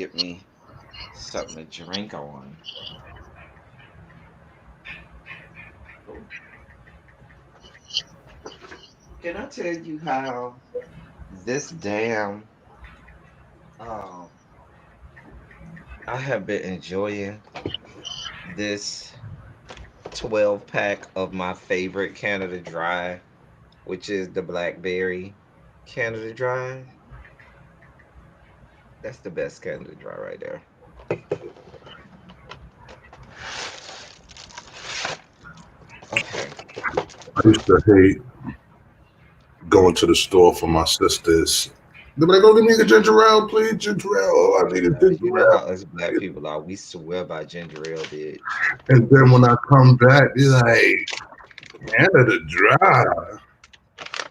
get me something to drink on. Oh, can I tell you how this damn um I have been enjoying this 12 pack of my favorite Canada Dry, which is the Blackberry Canada Dry. That's the best Canada Dry right there. Okay. I used to hate going to the store for my sisters. They'd be like, "Go give me a ginger ale, please, ginger ale. Oh, I need a You ginger know how ale." us black people are. We swear by ginger ale, bitch. And then when I come back, they're like, Canada Dry.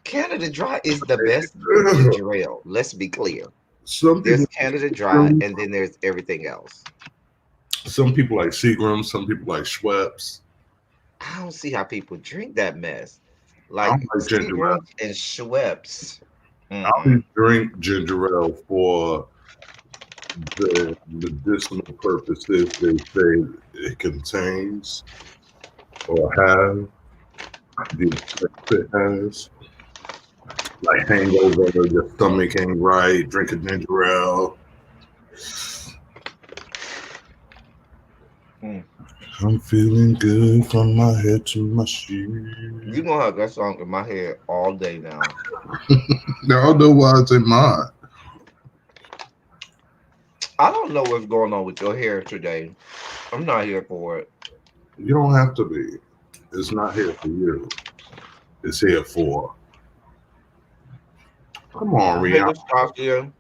Canada Dry is the best ginger ale. Let's be clear. Some There's people, Canada Dry, and then there's everything else. some people like Seagram, some people like Schweppes. I don't see how people drink that mess. I don't Like like ginger ale. Seagram's and Schweppes. I Mm-mm. only drink ginger ale for the medicinal purposes they say it contains or have, the effects it has. Like hangover, your stomach ain't right, drink a ginger ale. Mm. I'm feeling good from my head to my shoes. You know how that song in my head all day now. Now I know why it's in mine. I don't know what's going on with your hair today. I'm not here for it. You don't have to be. It's not here for you. It's here for. Come on, Hey, Rihanna. Nastasia.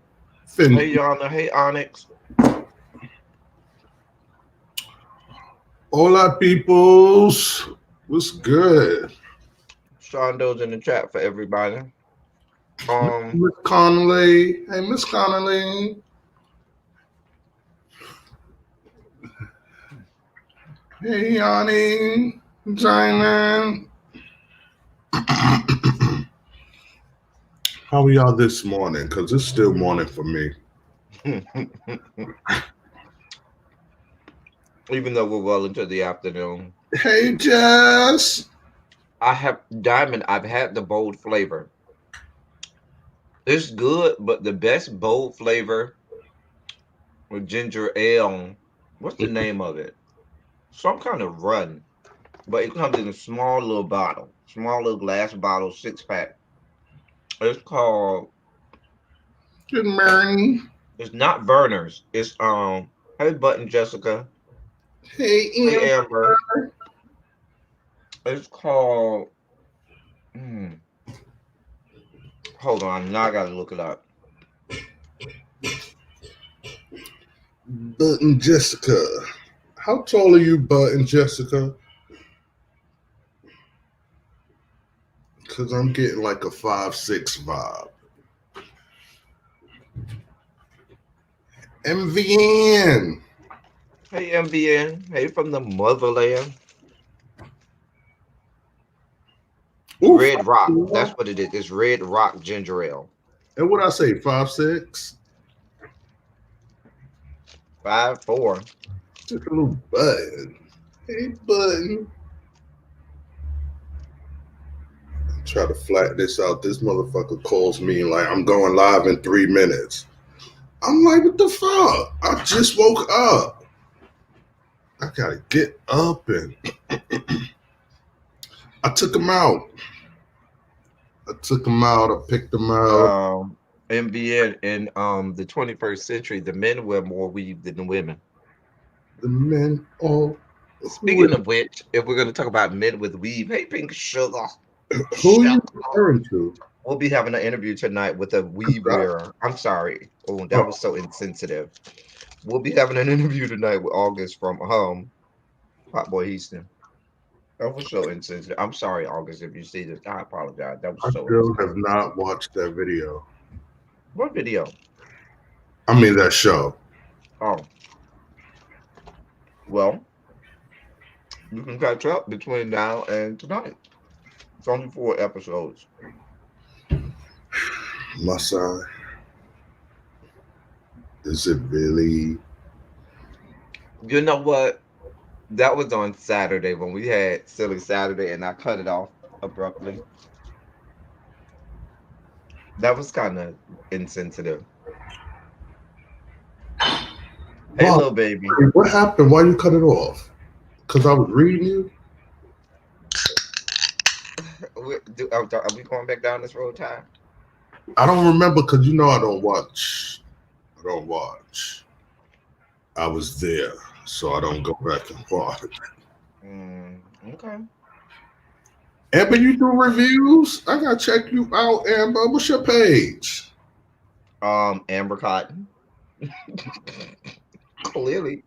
Fin- Hey, Yana. Hey, Onyx. Hola, peoples. What's good? Shondo's in the chat for everybody. Um, Miss Connolly. Hey, Miss Connolly. Hey, Yanni. China. How are y'all this morning? Because it's still morning for me. even though we're well into the afternoon, Hey, Jess. I have Diamond. I've had the bold flavor. It's good, but the best bold flavor with ginger ale. What's the name of it? Some kind of run, but it comes in a small little bottle, small little glass bottle, 6 pack. It's called. Good morning. It's not Verner's. It's Hey, Button Jessica. Hey, Hey, Ian. Amber. It's called. Hmm, hold on, now I gotta look it up. Button Jessica. How tall are you, Button Jessica? Because I'm getting like a 5'6" vibe. MVN. Hey, MBN. Hey, from the motherland. Ooh, Red Rock. That's 5'4". what it is. It's Red Rock ginger ale. And what I say, 5'6"? 5'4". Just a little button. Hey, Button. Try to flat this out. This motherfucker calls me like I'm going live in 3 minutes. I'm like, what the fuck? I just woke up. I gotta get up and I took him out. I took him out. I picked him out. MBN in the 21st century, the men wear more weave than the women. The men all who Speaking of which, if we're gonna talk about men with weave, hey, Pink Sugar, who are you Sugar. referring to? We'll be having an interview tonight with a weave wearer. I'm sorry. Oh, that was so insensitive. We'll be having an interview tonight with August from Hot Boy Houston. That was so insensitive. I'm sorry, August, if you see this. I apologize. That was I so still insensitive. have not watched that video. What video? I mean that show. Oh, well, you can catch up between now and tonight. It's only 4 episodes. My side. Is it really? You know what? That was on Saturday when we had Silly Saturday, and I cut it off abruptly. That was kind of insensitive. Hey, Wow. little baby. What happened? Why you cut it off? Because I was reading you? Are we going back down this road, Ty? I don't remember because you know I don't watch. I don't watch. I was there, so I don't go back and watch. Okay. Amber, you do reviews? I gotta check you out, Amber. What's your page? Amber Cotton. Clearly.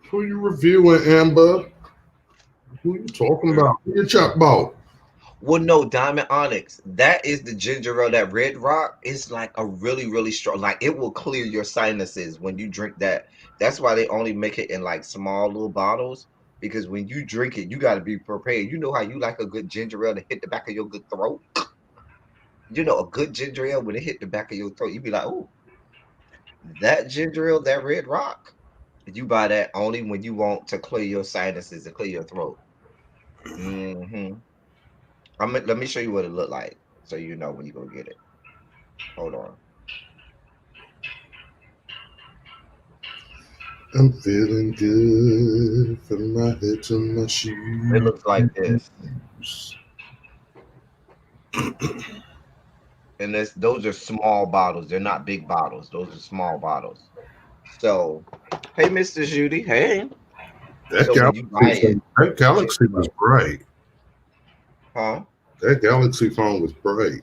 Who you reviewing, Amber? Who you talking about? Who you chat about? Well, no, Diamond Onyx. That is the ginger ale. That red rock is like a really, really strong. Like it will clear your sinuses when you drink that. That's why they only make it in like small little bottles. Because when you drink it, you got to be prepared. You know how you like a good ginger ale to hit the back of your good throat. You know, a good ginger ale when it hit the back of your throat, you be like, "Oh, that ginger ale, that red rock." You buy that only when you want to clear your sinuses and clear your throat. Hmm let me show you what it looked like so you know when you go get it. Hold on. I'm feeling good from my head to my It shoes. looks like this. And those are small bottles. They're not big bottles. Those are small bottles. So, hey, Mr. Judy. Hey. That So when you buy galaxy, it, that check galaxy it was out. bright. Huh? That galaxy phone was bright.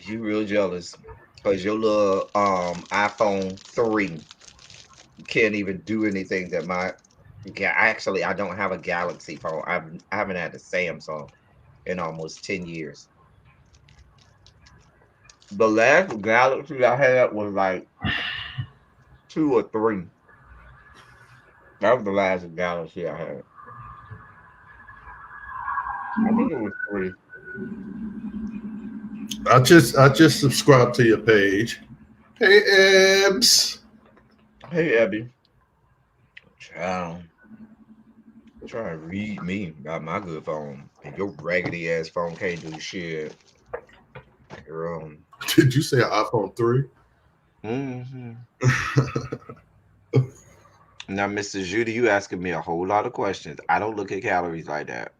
You real jealous. Because your little iPhone 3 can't even do anything that my actually I don't have a Galaxy phone. I haven't had a Samsung in almost 10 years. The last Galaxy I had was like 2 or 3. That was the last Galaxy I had. I think it was 3. I just subscribed to your page. Hey, Ebs. Hey Abby. Child. Try to read me about my good phone. And your raggedy ass phone can't do shit. Girl. Did you say an iPhone 3? Hmm Now, Mr. Judy, you asking me a whole lot of questions. I don't look at calories like that.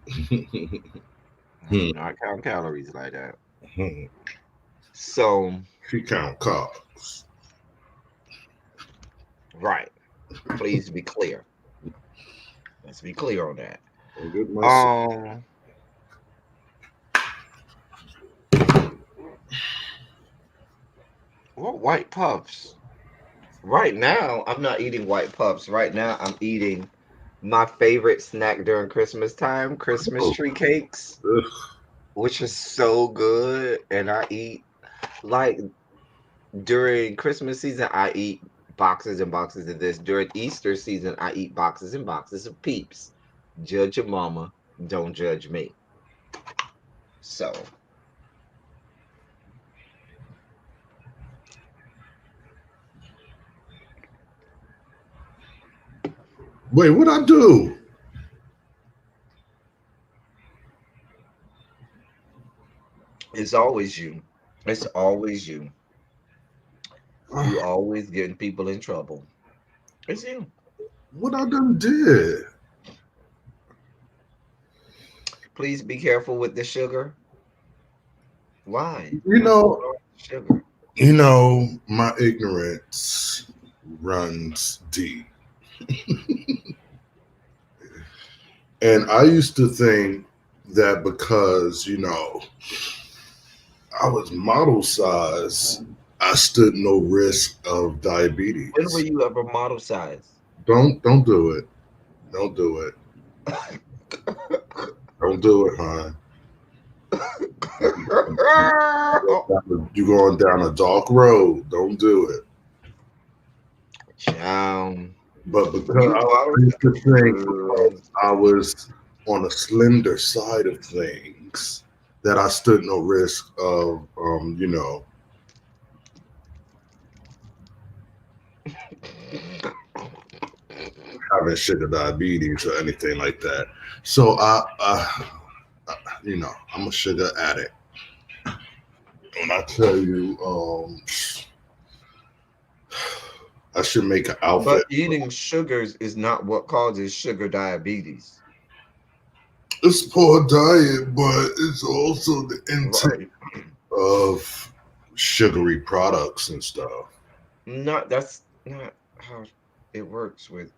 I do not count calories like that. So, She count carbs. right. Please be clear. Let's be clear on that. I get myself. Um, what white puffs? Right now, I'm not eating white puffs. Right now, I'm eating my favorite snack during Christmas time, Christmas Oh, tree cakes, ugh. which is so good. And I eat like during Christmas season, I eat boxes and boxes of this. During Easter season, I eat boxes and boxes of Peeps. Judge your mama, don't judge me. So, Wait, what I do? it's always you. It's always you. You always getting people in trouble. It's you. What I done did? Please be careful with the sugar. Why? You What's going know, on with the sugar? my ignorance runs deep. And I used to think that because, I was model size, I stood no risk of When were diabetes. you ever model size? Don't do it. Don't do it. Don't do it, hon. You're going down a dark road. Don't do it. Child. But because You I model used to think size. because I was on the slender side of things, that I stood no risk of, having sugar diabetes or anything like that. So I'm a sugar addict. When I tell you, I should make an outfit. But eating sugars is not what causes sugar diabetes. It's poor diet, but it's also the intake Right. of sugary products and stuff. That's not how it works with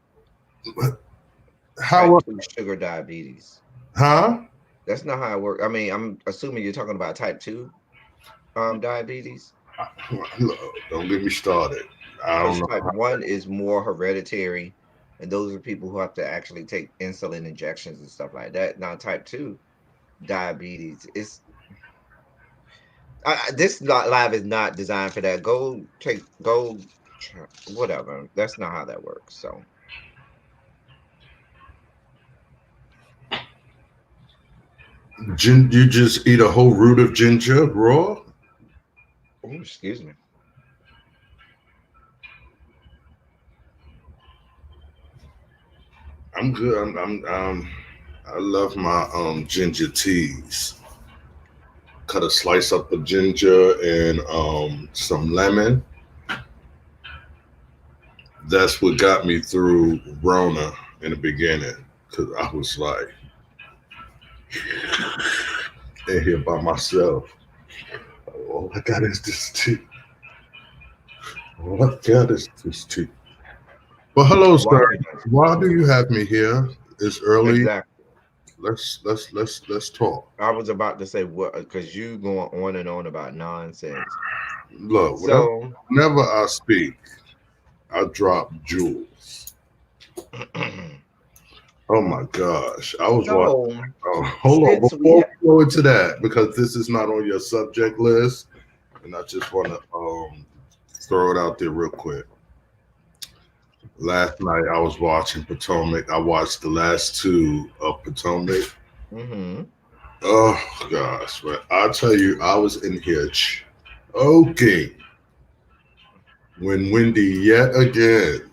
How? type 2 sugar diabetes. Huh? That's not how it works. I mean, I'm assuming you're talking about type 2 diabetes. Look, don't get me started. I don't Because know. type 1 is more hereditary, and those are people who have to actually take insulin injections and stuff like that. Now, type 2 diabetes is this live is not designed for that. Whatever. That's not how that works. So, You just eat a whole root of ginger raw? oh, excuse me. I'm good. I love my ginger teas. Cut a slice up of ginger and some lemon. That's what got me through Rona in the beginning, because I was like in here by myself. All I got is this tea. All I got is this tea. But hello, Why? sir. Why do you have me here? It's early. Exactly. Let's talk. I was about to say what because you going on and on about nonsense. Look, So, whenever I speak, I drop jewels. Oh my gosh. I was watching. so Hold on. since we Before we go into that, because this is not on your subject list, and I just want to throw it out there real quick. Last night I was watching Potomac. I watched the last two of Potomac. mm-hmm. Oh gosh, but I tell you, I was in here choking when Wendy yet again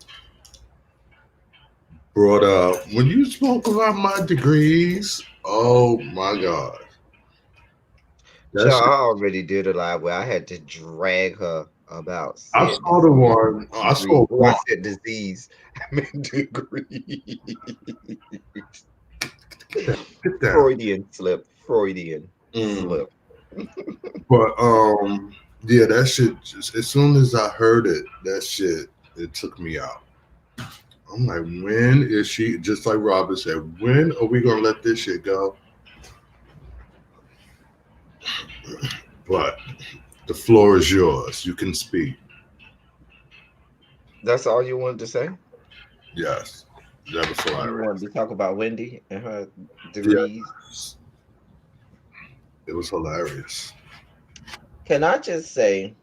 brought up when you spoke about my degrees. Oh my god, So that's I already did a live where I had to drag her about I said saw the disease. one. I Degree. saw Oh, I one. said disease. I meant degree. Get down. Freudian slip. Freudian Mm. slip. But yeah, that shit. Just as soon as I heard it, that shit, it took me out. I'm like, when is she? Just like Robert said, when are we gonna let this shit go? But the floor is yours. You can speak. That's all you wanted to say? Yes, that was You hilarious. wanted to talk about Wendy and her degrees? Yes, it was hilarious. Can I just say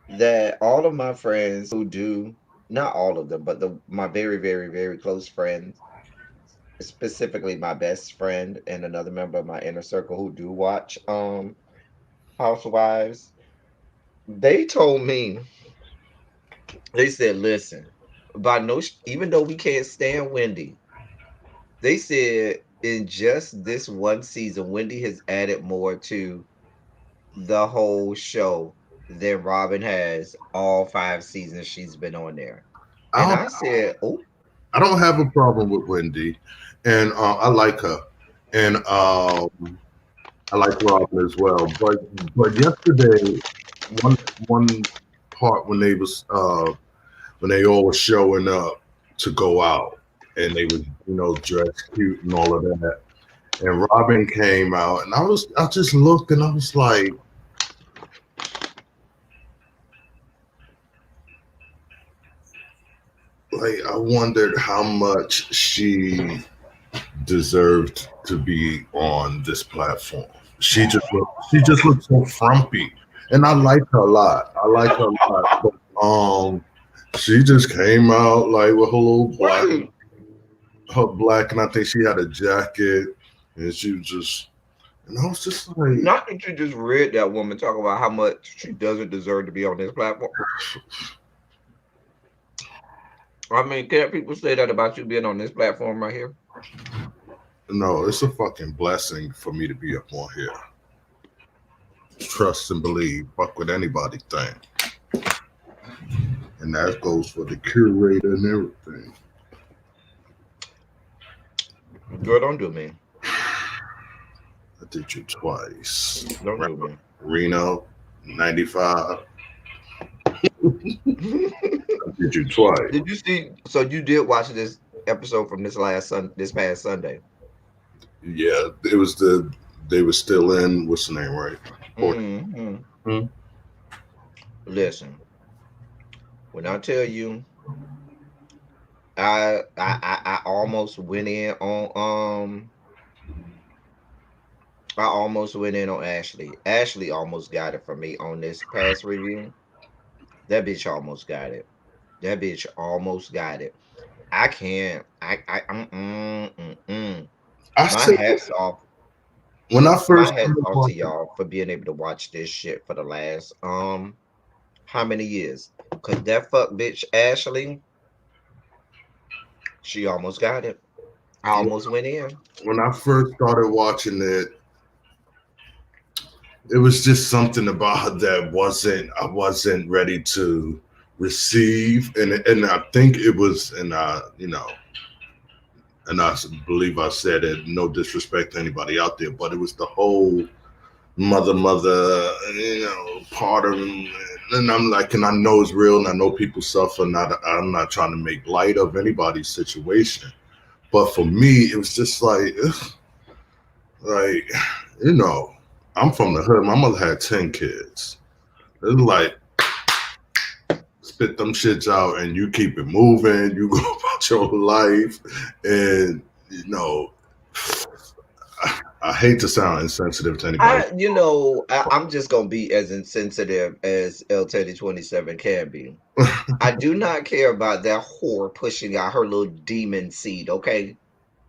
that all of my friends who do, not all of them, but my very, very, very close friends, specifically my best friend and another member of my inner circle who do watch Housewives, they told me, they said, listen, by no even though we can't stand Wendy, they said in just this one season, Wendy has added more to the whole show than Robin has all 5 seasons she's been on there. I And don't, I said, oh, I don't have a problem with Wendy, and I like her, and I like Robin as well. But yesterday, one part when they all were showing up to go out, and they was dressed cute and all of that, and Robin came out, and I just looked and I was like I wondered how much she deserved to be on this platform. She just looked so frumpy, and I like her a lot. I like her a lot, but she just came out like with her little black, wait, and I think she had a jacket, And she was just, and I was just like, Not that you just read that woman talk about how much she doesn't deserve to be on this platform. I mean, can't people say that about you being on this platform right here? no, it's a fucking blessing for me to be up on here. Trust and believe, fuck what anybody think. And that goes for the curator and everything. Girl, don't do me. I did you twice. Don't do me. Reno, 95. I did you twice. Did you see? So you did watch this episode from this past Sunday? Yeah, it was they were still in, what's the name, right? Mm-hmm. Listen, when I tell you, I almost went in on I almost went in on Ashley. Ashley almost got it for me on this past review. That bitch almost got it. That bitch almost got it. I can't. I My said, hats off. when I My first hats started off to watching, y'all for being able to watch this shit for the last how many years? Cause that fuck bitch Ashley, she almost got it. I almost went in. when I first started watching it, it was just something about her that I wasn't ready to receive, and I think it was, and and I believe I said it, no disrespect to anybody out there, but it was the whole mother, part of me. And I'm like, and I know it's real, and I know people suffer. I'm not trying to make light of anybody's situation, but for me, it was just like, like, I'm from the hood. My mother had 10 kids. It's like, spit them shits out and you keep it moving. You go about your life. And, I hate to sound insensitive to anybody. I'm just gonna be as insensitive as elteddy27 can be. I do not care about that whore pushing out her little demon seed, okay?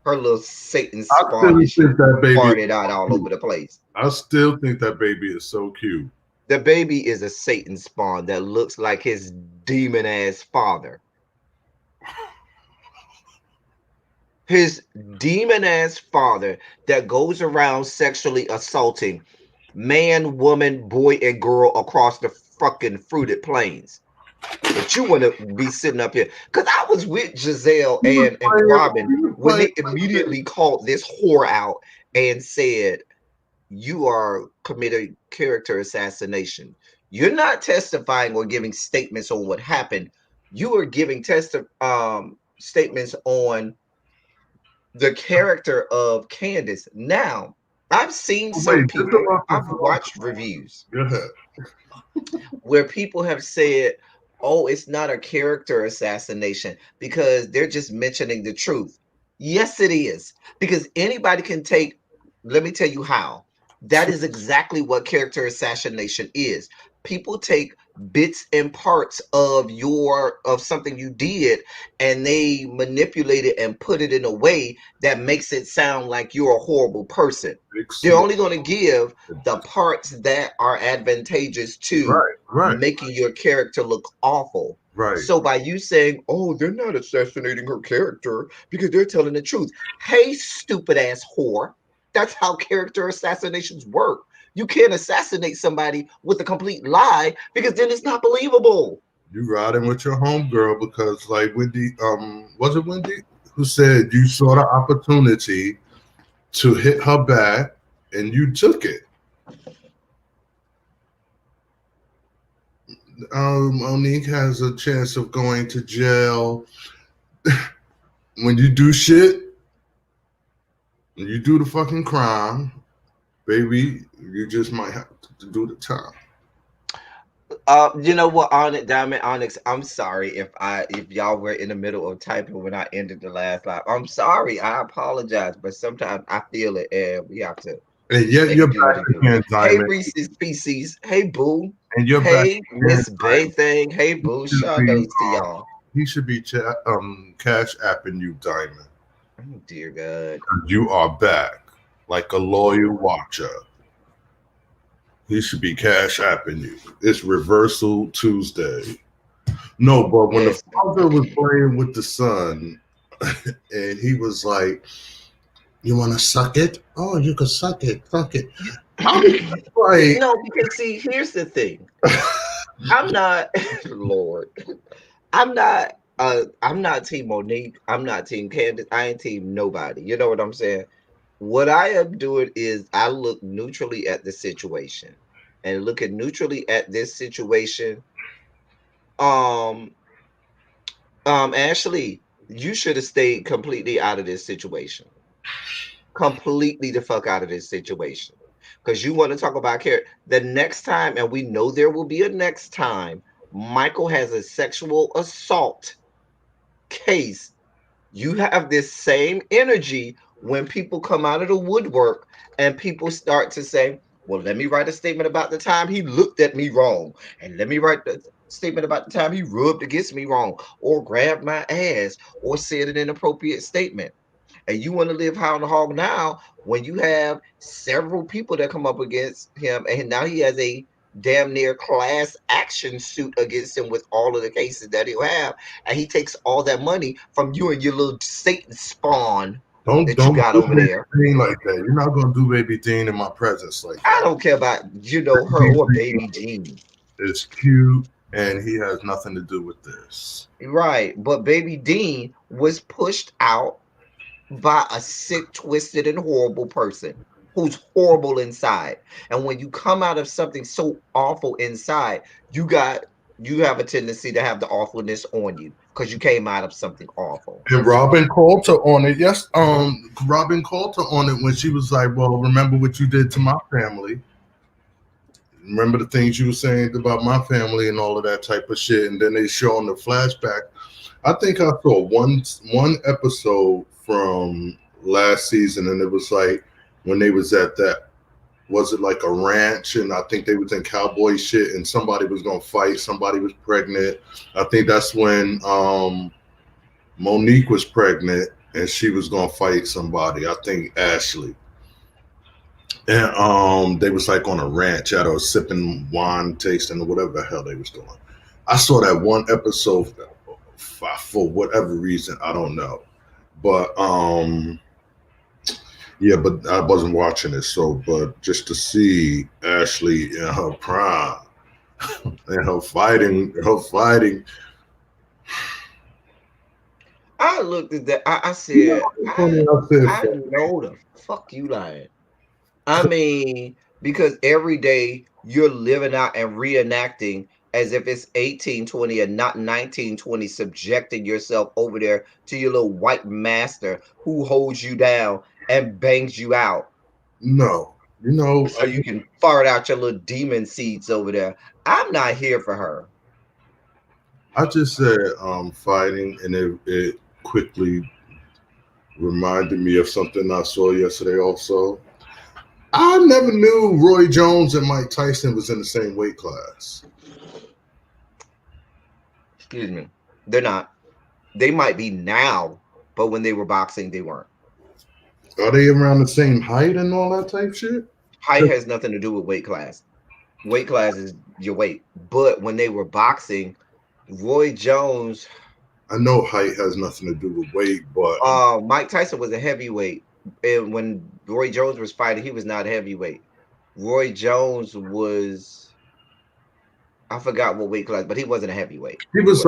Her little Satan spawn and shit farted out all over the place. I still think that baby is so cute. The baby is a Satan spawn that looks like his demon ass father. His demon ass father that goes around sexually assaulting man, woman, boy, and girl across the fucking fruited plains. But you want to be sitting up here because I was with Giselle and Robin when they immediately called this whore out and said, you are committing character assassination. You're not testifying or giving statements on what happened. You are giving statements on the character of Candace. Now, I've seen some people, I've watched reviews where people have said, oh, it's not a character assassination because they're just mentioning the truth. Yes, it is. Because anybody can take, let me tell you how. That is exactly what character assassination is. People take bits and parts of something you did and they manipulate it and put it in a way that makes it sound like you're a horrible person. They're only going to give the parts that are advantageous to making your character look awful. Right. So by you saying, oh, they're not assassinating her character because they're telling the truth. Hey, stupid ass whore. That's how character assassinations work. You can't assassinate somebody with a complete lie because then it's not believable. You riding with your homegirl because, like Wendy, was it Wendy who said you saw the opportunity to hit her back and you took it? Monique has a chance of going to jail. When you do shit, when you do the fucking crime, baby, you just might have to do the time. You know what, Onyx, I'm sorry if y'all were in the middle of typing when I ended the last live. I'm sorry, I apologize, but sometimes I feel it and we have to. And yet you're back again, Diamond. Hey, Reese's Species. Hey, Boo. And you're hey, back Miss Bay Thing. Hey, Boo. Shout out to y'all. He should be cash apping you, Diamond. Oh, dear God. You are back. like a loyal watcher. He should be cash apping you. It's reversal Tuesday. No, but when the Listen. father was playing with the son, and he was like, "You want to suck it? Oh, you can suck it, suck it." I'm like, No, because see, here's the thing. I'm not Lord. I'm not Team Monique. I'm not Team Candace. I ain't Team nobody. You know what I'm saying? What I am doing is I look neutrally at the situation. And looking neutrally at this situation, um, Ashley, you should have stayed completely out of this situation. Completely the fuck out of this situation. Because you want to talk about care. The next time, and we know there will be a next time, Michael has a sexual assault case. You have this same energy when people come out of the woodwork and people start to say, well, let me write a statement about the time he looked at me wrong. And let me write the statement about the time he rubbed against me wrong, or grabbed my ass, or said an inappropriate statement. And you want to live high on the hog now when you have several people that come up against him, and now he has a damn near class action suit against him with all of the cases that he'll have, and he takes all that money from you and your little Satan spawn don't that you got do over baby there. Dean like that. You're not gonna do baby Dean in my presence like I that. don't care about her Baby or Dean Baby Jean. is cute, and he has nothing to do with this. Right, but Baby Dean was pushed out by a sick, twisted, and horrible person who's horrible inside. And when you come out of something so awful inside, you have a tendency to have the awfulness on you because you came out of something awful. And Robin Coulter on it, yes, Robin Coulter on it when she was like, "Well, remember what you did to my family. Remember the things you were saying about my family and all of that type of shit." And then they show on the flashback. I think I saw one episode from last season, and it was like when they was at that, was it like a ranch, and I think they was in cowboy shit, and somebody was gonna fight, somebody was pregnant. I think that's when Monique was pregnant and she was gonna fight somebody. I think Ashley. And they was like on a ranch at a sipping wine tasting or whatever the hell they was doing. I saw that one episode for whatever reason, I don't know. But yeah, but I wasn't watching it, so but just to see Ashley in her prime and her fighting. I looked at that. I You know, said, it's funny, I I said, know the fuck you lying. I mean, because every day you're living out and reenacting as if it's 1820 and not 1920, subjecting yourself over there to your little white master who holds you down and bangs you out no, you know, so you can fart out your little demon seeds over there. I'm not here for her. I just said fighting, and it quickly reminded me of something I saw yesterday. Also, I never knew Roy Jones and Mike Tyson was in the same weight class. Excuse me. They're not. They might be now, but when they were boxing, they weren't. Are they around the same height and all that type shit? Height has nothing to do with weight class. Weight class is your weight. But when they were boxing, Roy Jones, I know height has nothing to do with weight, but Mike Tyson was a heavyweight. And when Roy Jones was fighting, he was not a heavyweight. Roy Jones was, I forgot what weight class, but he wasn't a heavyweight. he was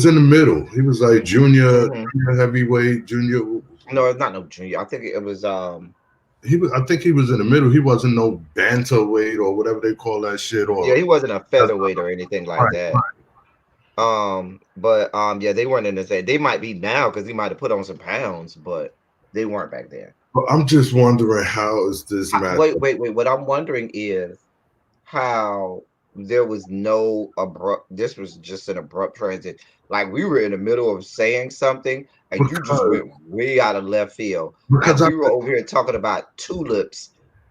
in the middle. He was like junior, Mhm. junior heavyweight, junior. No, it's not no junior. I think it was He was. I think he was in the middle. He wasn't no bantamweight or whatever they call that shit. yeah, Or he wasn't a featherweight or anything like right, that. right. But yeah, they weren't in the same. They might be now because he might have put on some pounds, but they weren't back then. But I'm just wondering, how is this match? Wait. What I'm wondering is how there was no abrupt. This was just an abrupt transit. Like we were in the middle of saying something, and you just went way out of left field. Like we were over here talking about tulips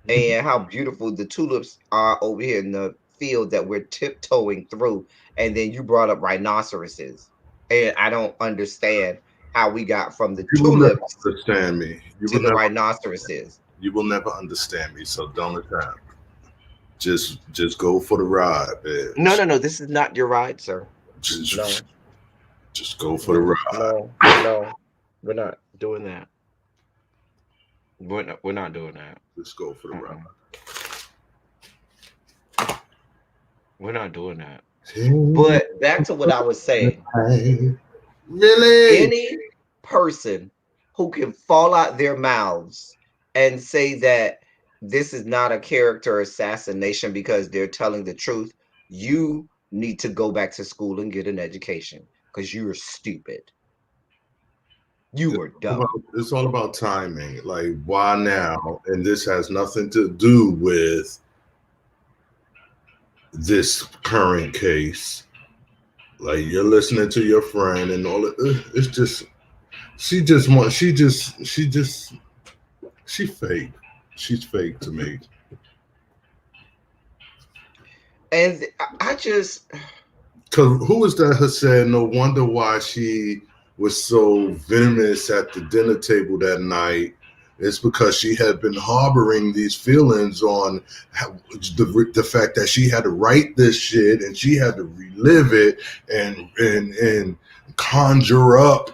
and how beautiful the tulips are over here in the field that we're tiptoeing through, and then you brought up rhinoceroses, and I don't understand how we got from the You will never tulips understand me. You to will the never. rhinoceroses. You will never understand me, so don't attempt. Just go for the ride, bitch. No. This is not your ride, sir. Just, No, just go for the ride. no. We're not doing that. We're not doing that. Just go for the ride. We're not doing that. But back to what I was saying. Really? Any person who can fall out their mouths and say that this is not a character assassination because they're telling the truth, you need to go back to school and get an education because you're stupid. You were dumb. It's all about timing. Like, why now? And this has nothing to do with this current case. Like, you're listening to your friend and all it's just she fake. She's fake to me. And I just, because who was that who said no wonder why she was so venomous at the dinner table that night? It's because she had been harboring these feelings on the fact that she had to write this shit and she had to relive it and conjure up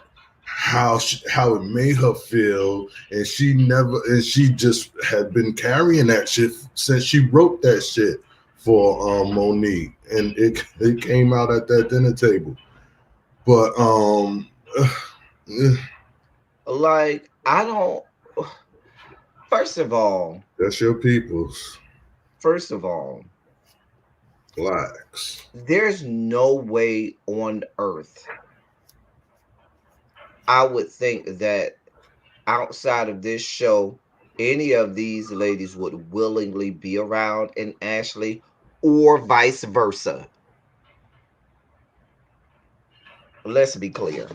how it made her feel, and she just had been carrying that shit since she wrote that shit for Monique, and it came out at that dinner table. But like, I don't. First of all, that's your people's. First of all, blacks. There's no way on earth I would think that outside of this show, any of these ladies would willingly be around in Ashley, or vice versa. Let's be clear.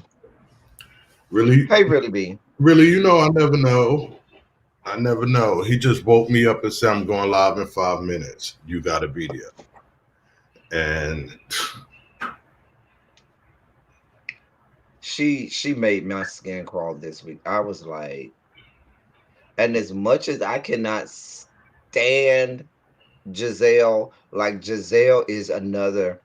Really? Hey, really be. Really, I never know. I never know. He just woke me up and said, I'm going live in 5 minutes. You got to be there. And she made my skin crawl this week. I was like, and as much as I cannot stand Giselle, like, Giselle is another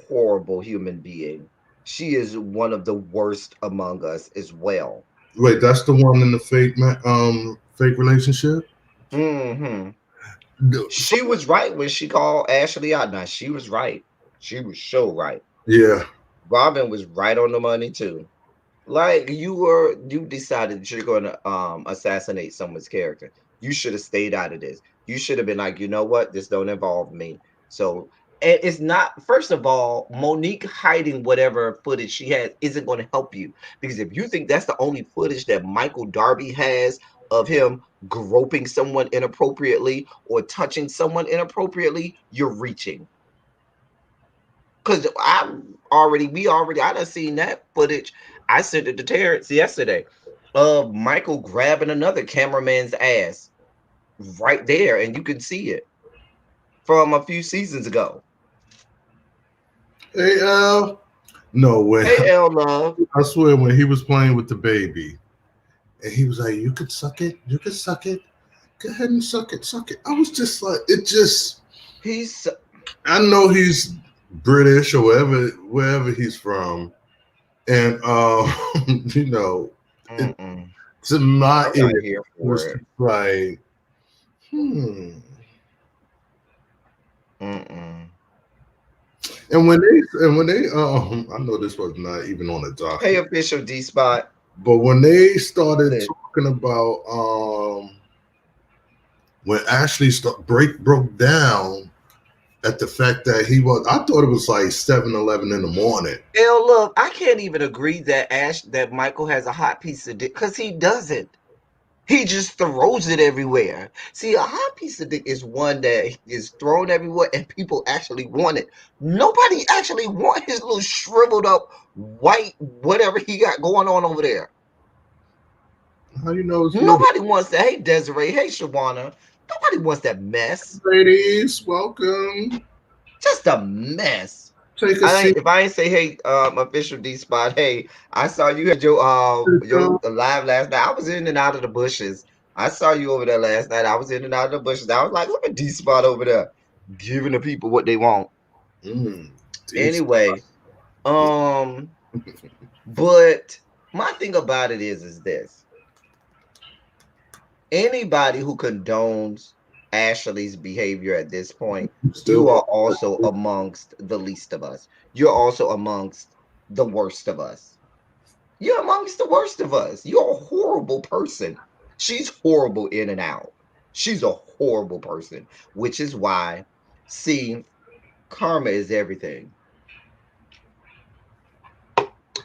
horrible human being. She is one of the worst among us as well. Wait, that's the one in the fake relationship? Mm-hmm. She was right when she called Ashley out. Now, she was right. She was so right. Yeah. Robin was right on the money too. Like, you decided that you're going to assassinate someone's character. You should have stayed out of this. You should have been like, you know what? This don't involve me. So it's not, first of all, Monique hiding whatever footage she has isn't going to help you, because if you think that's the only footage that Michael Darby has of him groping someone inappropriately or touching someone inappropriately, you're reaching. Because I done seen that footage. I sent it to Terrence yesterday of Michael grabbing another cameraman's ass right there, and you can see it from a few seasons ago. Hey, L. No way. Hey, L, love. I swear, when he was playing with the baby, and he was like, you could suck it. You could suck it. Go ahead and suck it. Suck it. I was just like, I know he's British or wherever he's from. And, to my ear, was like, And when they I know this was not even on the document. Hey, official D Spot. But when they started talking about when Ashley broke down at the fact that I thought it was like 7-11 in the morning. Hell, look, I can't even agree that Michael has a hot piece of dick, because he doesn't. He just throws it everywhere. See, a hot piece of dick is one that is thrown everywhere and people actually want it. Nobody actually want his little shriveled up white whatever he got going on over there. How you know? Nobody wants that. Hey, Desiree. Hey, Shawana. Nobody wants that mess. Ladies, welcome. Just a mess. Take a seat. If I ain't say, hey, official D Spot, hey, I saw you had your live last night. I was in and out of the bushes. I saw you over there last night. I was in and out of the bushes. I was like, look at D Spot over there, giving the people what they want. Anyway, but my thing about it is this. Anybody who condones Ashley's behavior at this point, you are also amongst the least of us. You're also amongst the worst of us. You're amongst the worst of us. You're a horrible person. She's horrible in and out. She's a horrible person, which is why, see, karma is everything.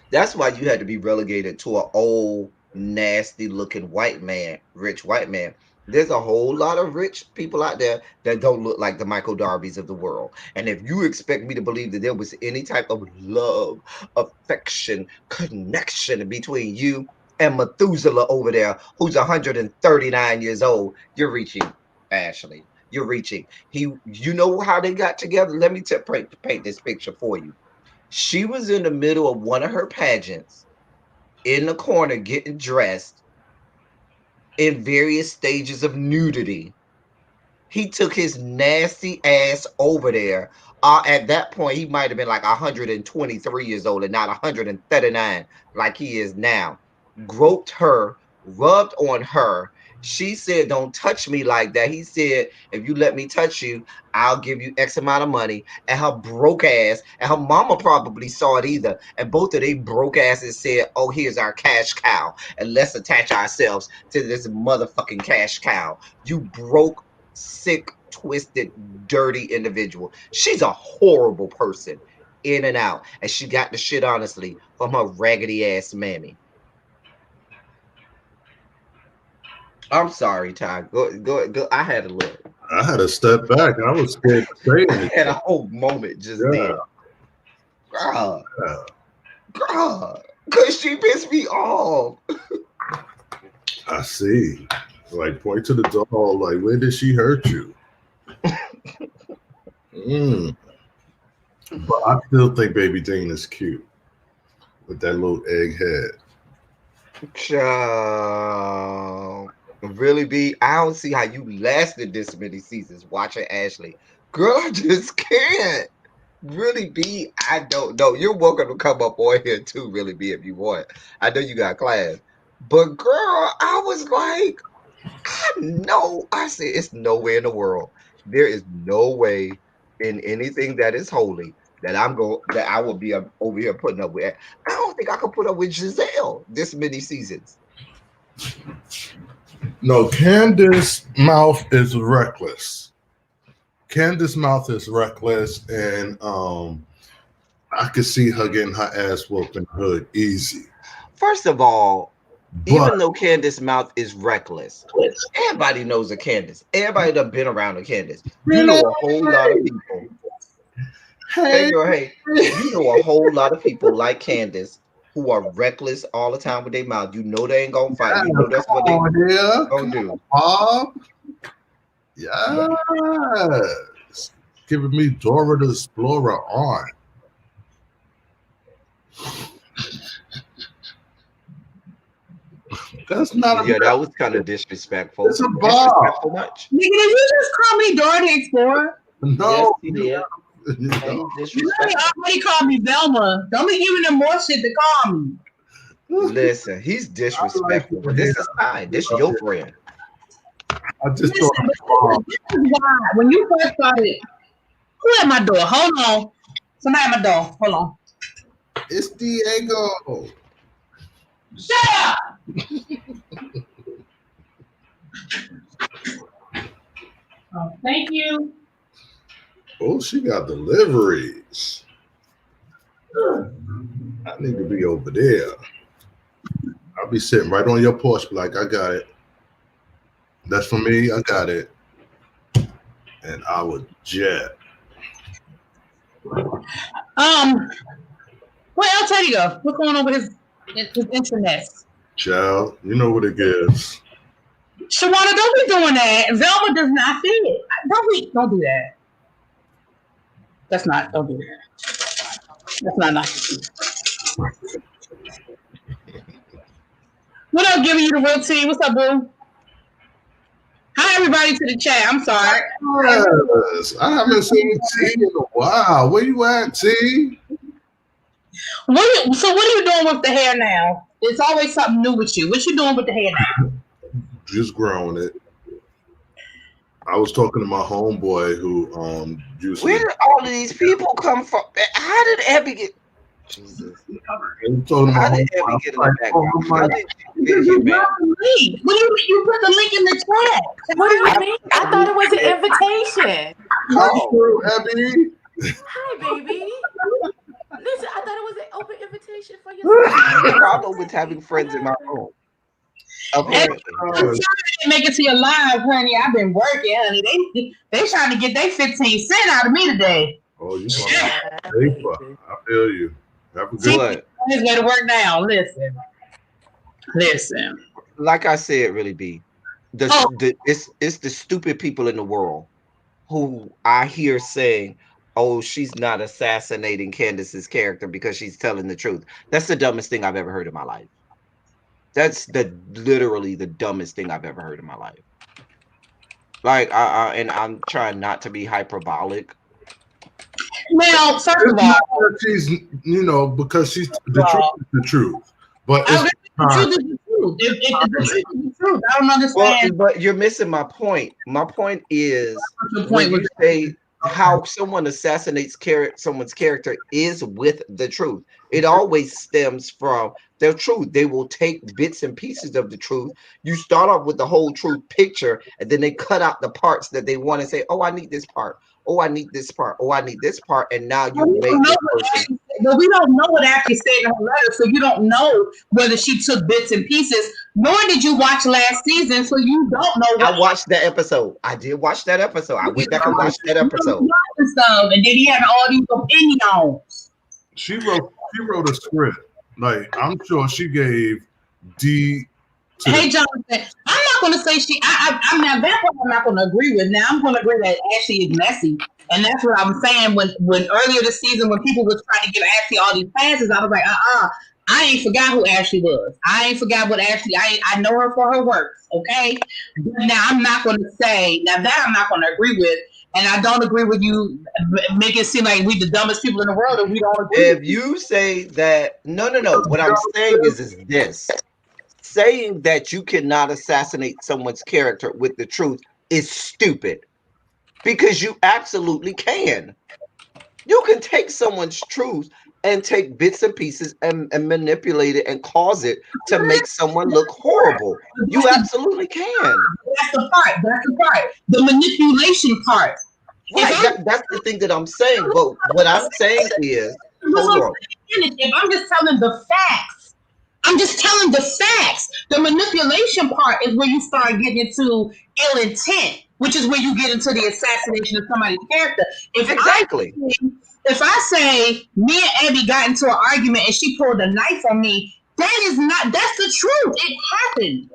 That's why you had to be relegated to an old, nasty looking white man, rich white man. There's a whole lot of rich people out there that don't look like the Michael Darby's of the world. And if you expect me to believe that there was any type of love, affection, connection between you and Methuselah over there, who's 139 years old, you're reaching, Ashley. You're reaching. You know how they got together? Let me paint this picture for you. She was in the middle of one of her pageants, in the corner getting dressed in various stages of nudity. He took his nasty ass over there. At that point, he might have been like 123 years old and not 139 like he is now. Groped her, rubbed on her. She said, don't touch me like that. He said, if you let me touch you, I'll give you X amount of money. And her broke ass, and her mama probably saw it either. And both of they broke asses said, oh, here's our cash cow. And let's attach ourselves to this motherfucking cash cow. You broke, sick, twisted, dirty individual. She's a horrible person in and out. And she got the shit, honestly, from her raggedy ass mammy. I'm sorry, Ty. Go. I had a look. I had to step back. I was scared to say anything. I had a whole moment just then. Girl. Because she pissed me off. I see. Like, point to the doll. Like, where did she hurt you? But I still think Baby Dean is cute with that little egg head. Child. Really, B? I don't see how you lasted this many seasons watching Ashley. Girl, I just can't. Really, B? I don't know. You're welcome to come up on here too, really, B, if you want. I know you got class. But girl, I was like, I know. I said, it's nowhere in the world. There is no way in anything that is holy that I will be over here putting up with. I don't think I could put up with Giselle this many seasons. No, Candace MOUF is reckless. Candace MOUF is reckless, and I could see her getting her ass whooped in hood easy. First of all, even though Candace MOUF is reckless, everybody knows a Candace. Everybody that's been around a Candace. You know a whole lot of people. Hey, girl, hey. You know a whole lot of people like Candace who are reckless all the time with their mouth. You know they ain't gonna fight. You know that's what they gonna do. Yes. Giving me Dora the Explorer on. That's not that was kind of disrespectful. It's a bar. Disrespectful much. Nigga, did you just call me Dora the Explorer? No. Yes, he did. You already called me Velma. Don't be giving them more shit to call me. Listen, he's disrespectful, but this is fine. This is your friend. I just Listen, thought this is why when you first started, who at my door? Hold on. Somebody at my door. Hold on. it's Diego. Shut up! Oh, thank you. Oh, she got deliveries. I need to be over there. I'll be sitting right on your porch, like I got it. That's for me. I got it. And I would jet. Where elteddy go? What's going on with his internet? Child, you know what it is. Shawana, don't be doing that. Velma does not see it. Don't do that. Don't do that. That's not nice. What up, giving you the real tea? What's up, boo? Hi, everybody, to the chat. I'm sorry. Yes, I haven't seen T in a while. Where you at, T? So what are you doing with the hair now? It's always something new with you. What you doing with the hair now? Just growing it. I was talking to my homeboy who used Where to. did all of these people come from? How did Abby get? Jesus. I'm talking to my How did homeboy. Abby get in the background? How did you This get is here, man? not the link. What do you put the link in the chat? What do you mean? I thought it was an invitation. Oh, Abby. Hi, baby. Listen, I thought it was an open invitation for your The problem with having friends in my room. Apparently. I'm sorry I didn't make it to your live, honey. I've been working, honey. They trying to get their 15 cents out of me today. Oh, you want paper? I feel you. Have a good What? His way to work now. Listen. Like I said, really, B. It's the stupid people in the world who I hear saying, "Oh, she's not assassinating Candace's character because she's telling the truth." That's the dumbest thing I've ever heard in my life. That's literally the dumbest thing I've ever heard in my life. Like, and I'm trying not to be hyperbolic. Now, first of all, she's, because she's the truth is the truth. But it's the truth is the truth. If the truth is the truth, I don't understand. Well, but you're missing my point. My point is when you say how someone assassinates someone's character is with the truth. It always stems from their truth. They will take bits and pieces of the truth. You start off with the whole truth picture, and then they cut out the parts that they want to say, "Oh, I need this part. Oh, I need this part. Oh, I need this part." And now you make this person. But we don't know what actually said in her letter, so you don't know whether she took bits and pieces. Nor did you watch last season, so you don't know. I watched that episode. I did watch that episode. I went back and watched that episode. And then he had all these opinions. She wrote a script. Like, I'm sure she gave D. Hey, Jonathan, I'm not going to say I'm now that part I'm not going to agree with. Now I'm going to agree that Ashley is messy, and that's what I'm saying. When earlier this season, when people was trying to give Ashley all these passes, I was like, I ain't forgot who Ashley was. I ain't forgot what Ashley. I know her for her works. Okay, but now I'm not going to say now that I'm not going to agree with. And I don't agree with you making it seem like we the dumbest people in the world and we don't agree. If you say that, no. What I'm saying is this. Saying that you cannot assassinate someone's character with the truth is stupid. Because you absolutely can. You can take someone's truth and take bits and pieces and manipulate it and cause it to make someone look horrible. You absolutely can. That's the part. The manipulation part. Right. That's the thing that I'm saying. But what I'm saying is, hold on. If I'm just telling the facts, the manipulation part is where you start getting into ill intent, which is where you get into the assassination of somebody's character. Exactly. If I say me and Abby got into an argument and she pulled a knife on me, that's the truth. It happened.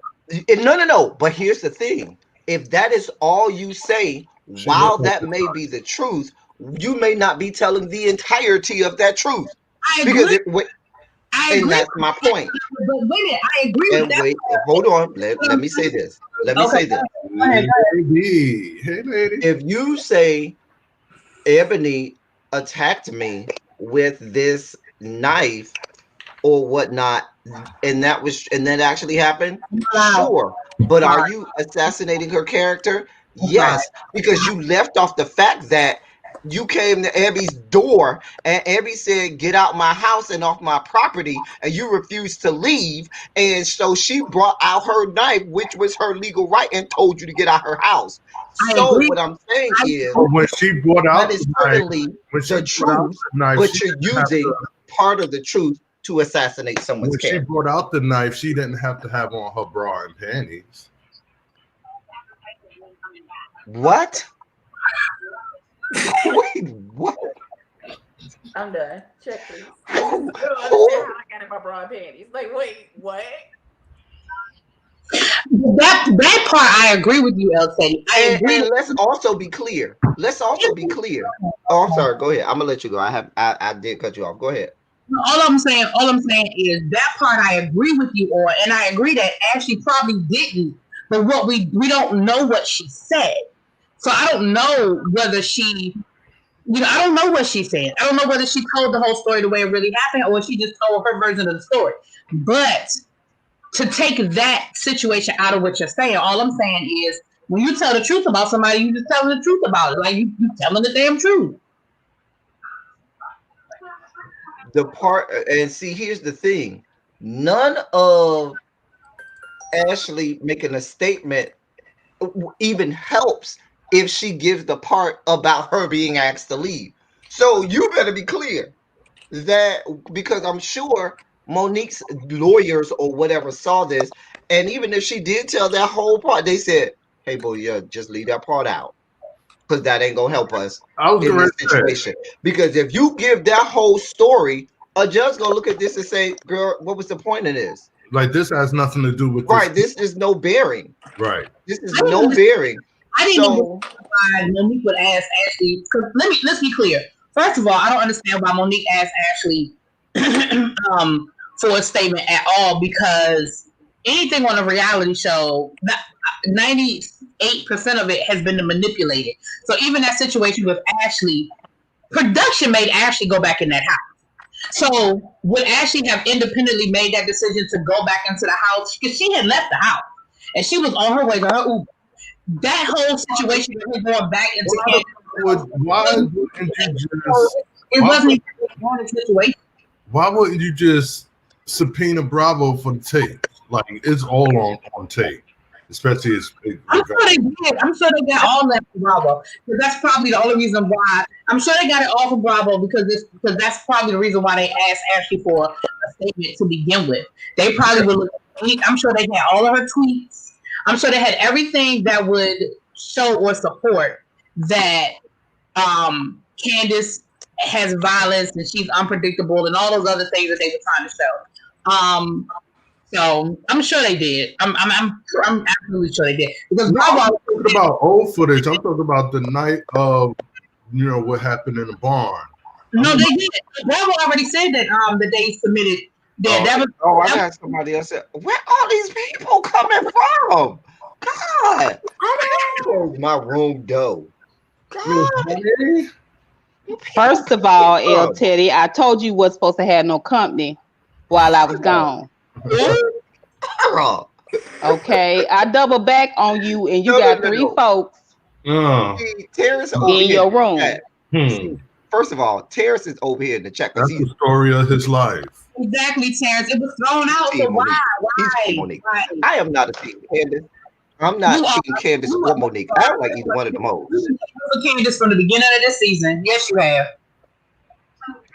No. But here's the thing. If that is all you say, while that may be the truth, you may not be telling the entirety of that truth. I agree. And that's my point. But wait a minute, I agree with that. Wait, hold on. Let me say this. Hey, lady. If you say Ebony attacked me with this knife or whatnot, and that actually happened, sure. But are you assassinating her character? Yes, because you left off the fact that you came to Abby's door and Abby said, "Get out my house and off my property," and you refused to leave. And so she brought out her knife, which was her legal right, and told you to get out her house. So what I'm saying is, when she brought out that is certainly the truth, but you're using part of the truth to assassinate someone's character. When she brought out the knife, she didn't have to have on her bra and panties. What? Wait, what? I'm done. Check, please. I don't understand how I got in my bra and panties. Like, wait, what? That part I agree with you, elteddy. I agree. And let's also be clear. Oh, I'm sorry. Go ahead. I'm gonna let you go. I did cut you off. Go ahead. All I'm saying is that part I agree with you on, and I agree that Ashley probably didn't but what we don't know what she said. So I don't know whether she, I don't know what she said. I don't know whether she told the whole story the way it really happened or she just told her version of the story. But to take that situation out of what you're saying, all I'm saying is when you tell the truth about somebody, you just telling the truth about it. Like you telling the damn truth. The part, and see, here's the thing. None of Ashley making a statement even helps if she gives the part about her being asked to leave. So you better be clear that, because I'm sure Monique's lawyers or whatever saw this, and even if she did tell that whole part, they said, "Hey, boy, yeah, just leave that part out, because that ain't gonna help us in this situation." Because if you give that whole story, a judge gonna look at this and say, "Girl, what was the point of this?" Like this has nothing to do with right. This is no bearing. Right. This is no bearing. I didn't even why Monique would ask Ashley. Let's be clear. First of all, I don't understand why Monique asked Ashley for a statement at all, because anything on a reality show, 98% of it has been manipulated. So even that situation with Ashley, production made Ashley go back in that house. So would Ashley have independently made that decision to go back into the house? Because she had left the house and she was on her way to her Uber. That whole situation of her going back into why wouldn't you just? It wasn't even a situation. Why wouldn't you just subpoena Bravo for the tape? Like it's all on tape, especially as. I'm sure they did. I'm sure they got all that from Bravo, because that's probably the only reason why. I'm sure they got it all from Bravo because that's probably the reason why they asked Ashley for a statement to begin with. They probably would look. I'm sure they had all of her tweets. I'm sure they had everything that would show or support that Candace has violence and she's unpredictable and all those other things that they were trying to show. So I'm sure they did. I'm absolutely sure they did. Because Bravo, I'm talking about old footage. I'm talking about the night of what happened in the barn. No, they did. Bravo already said that the day submitted. I got somebody else said, where all these people coming from? God, where's my room though? God. First of all, elteddy, I told you wasn't supposed to have no company while I was gone. Okay, I double back on you, and you got three folks Terrence in your room. See, first of all, Terrence is over here in the chat. That's the story of his life. Exactly, Terrence. It was thrown out. So why? I am not a team Candace. I'm not team Candace or Monique. I don't like either one of the most. You Candace from the beginning of this season. Yes, you have.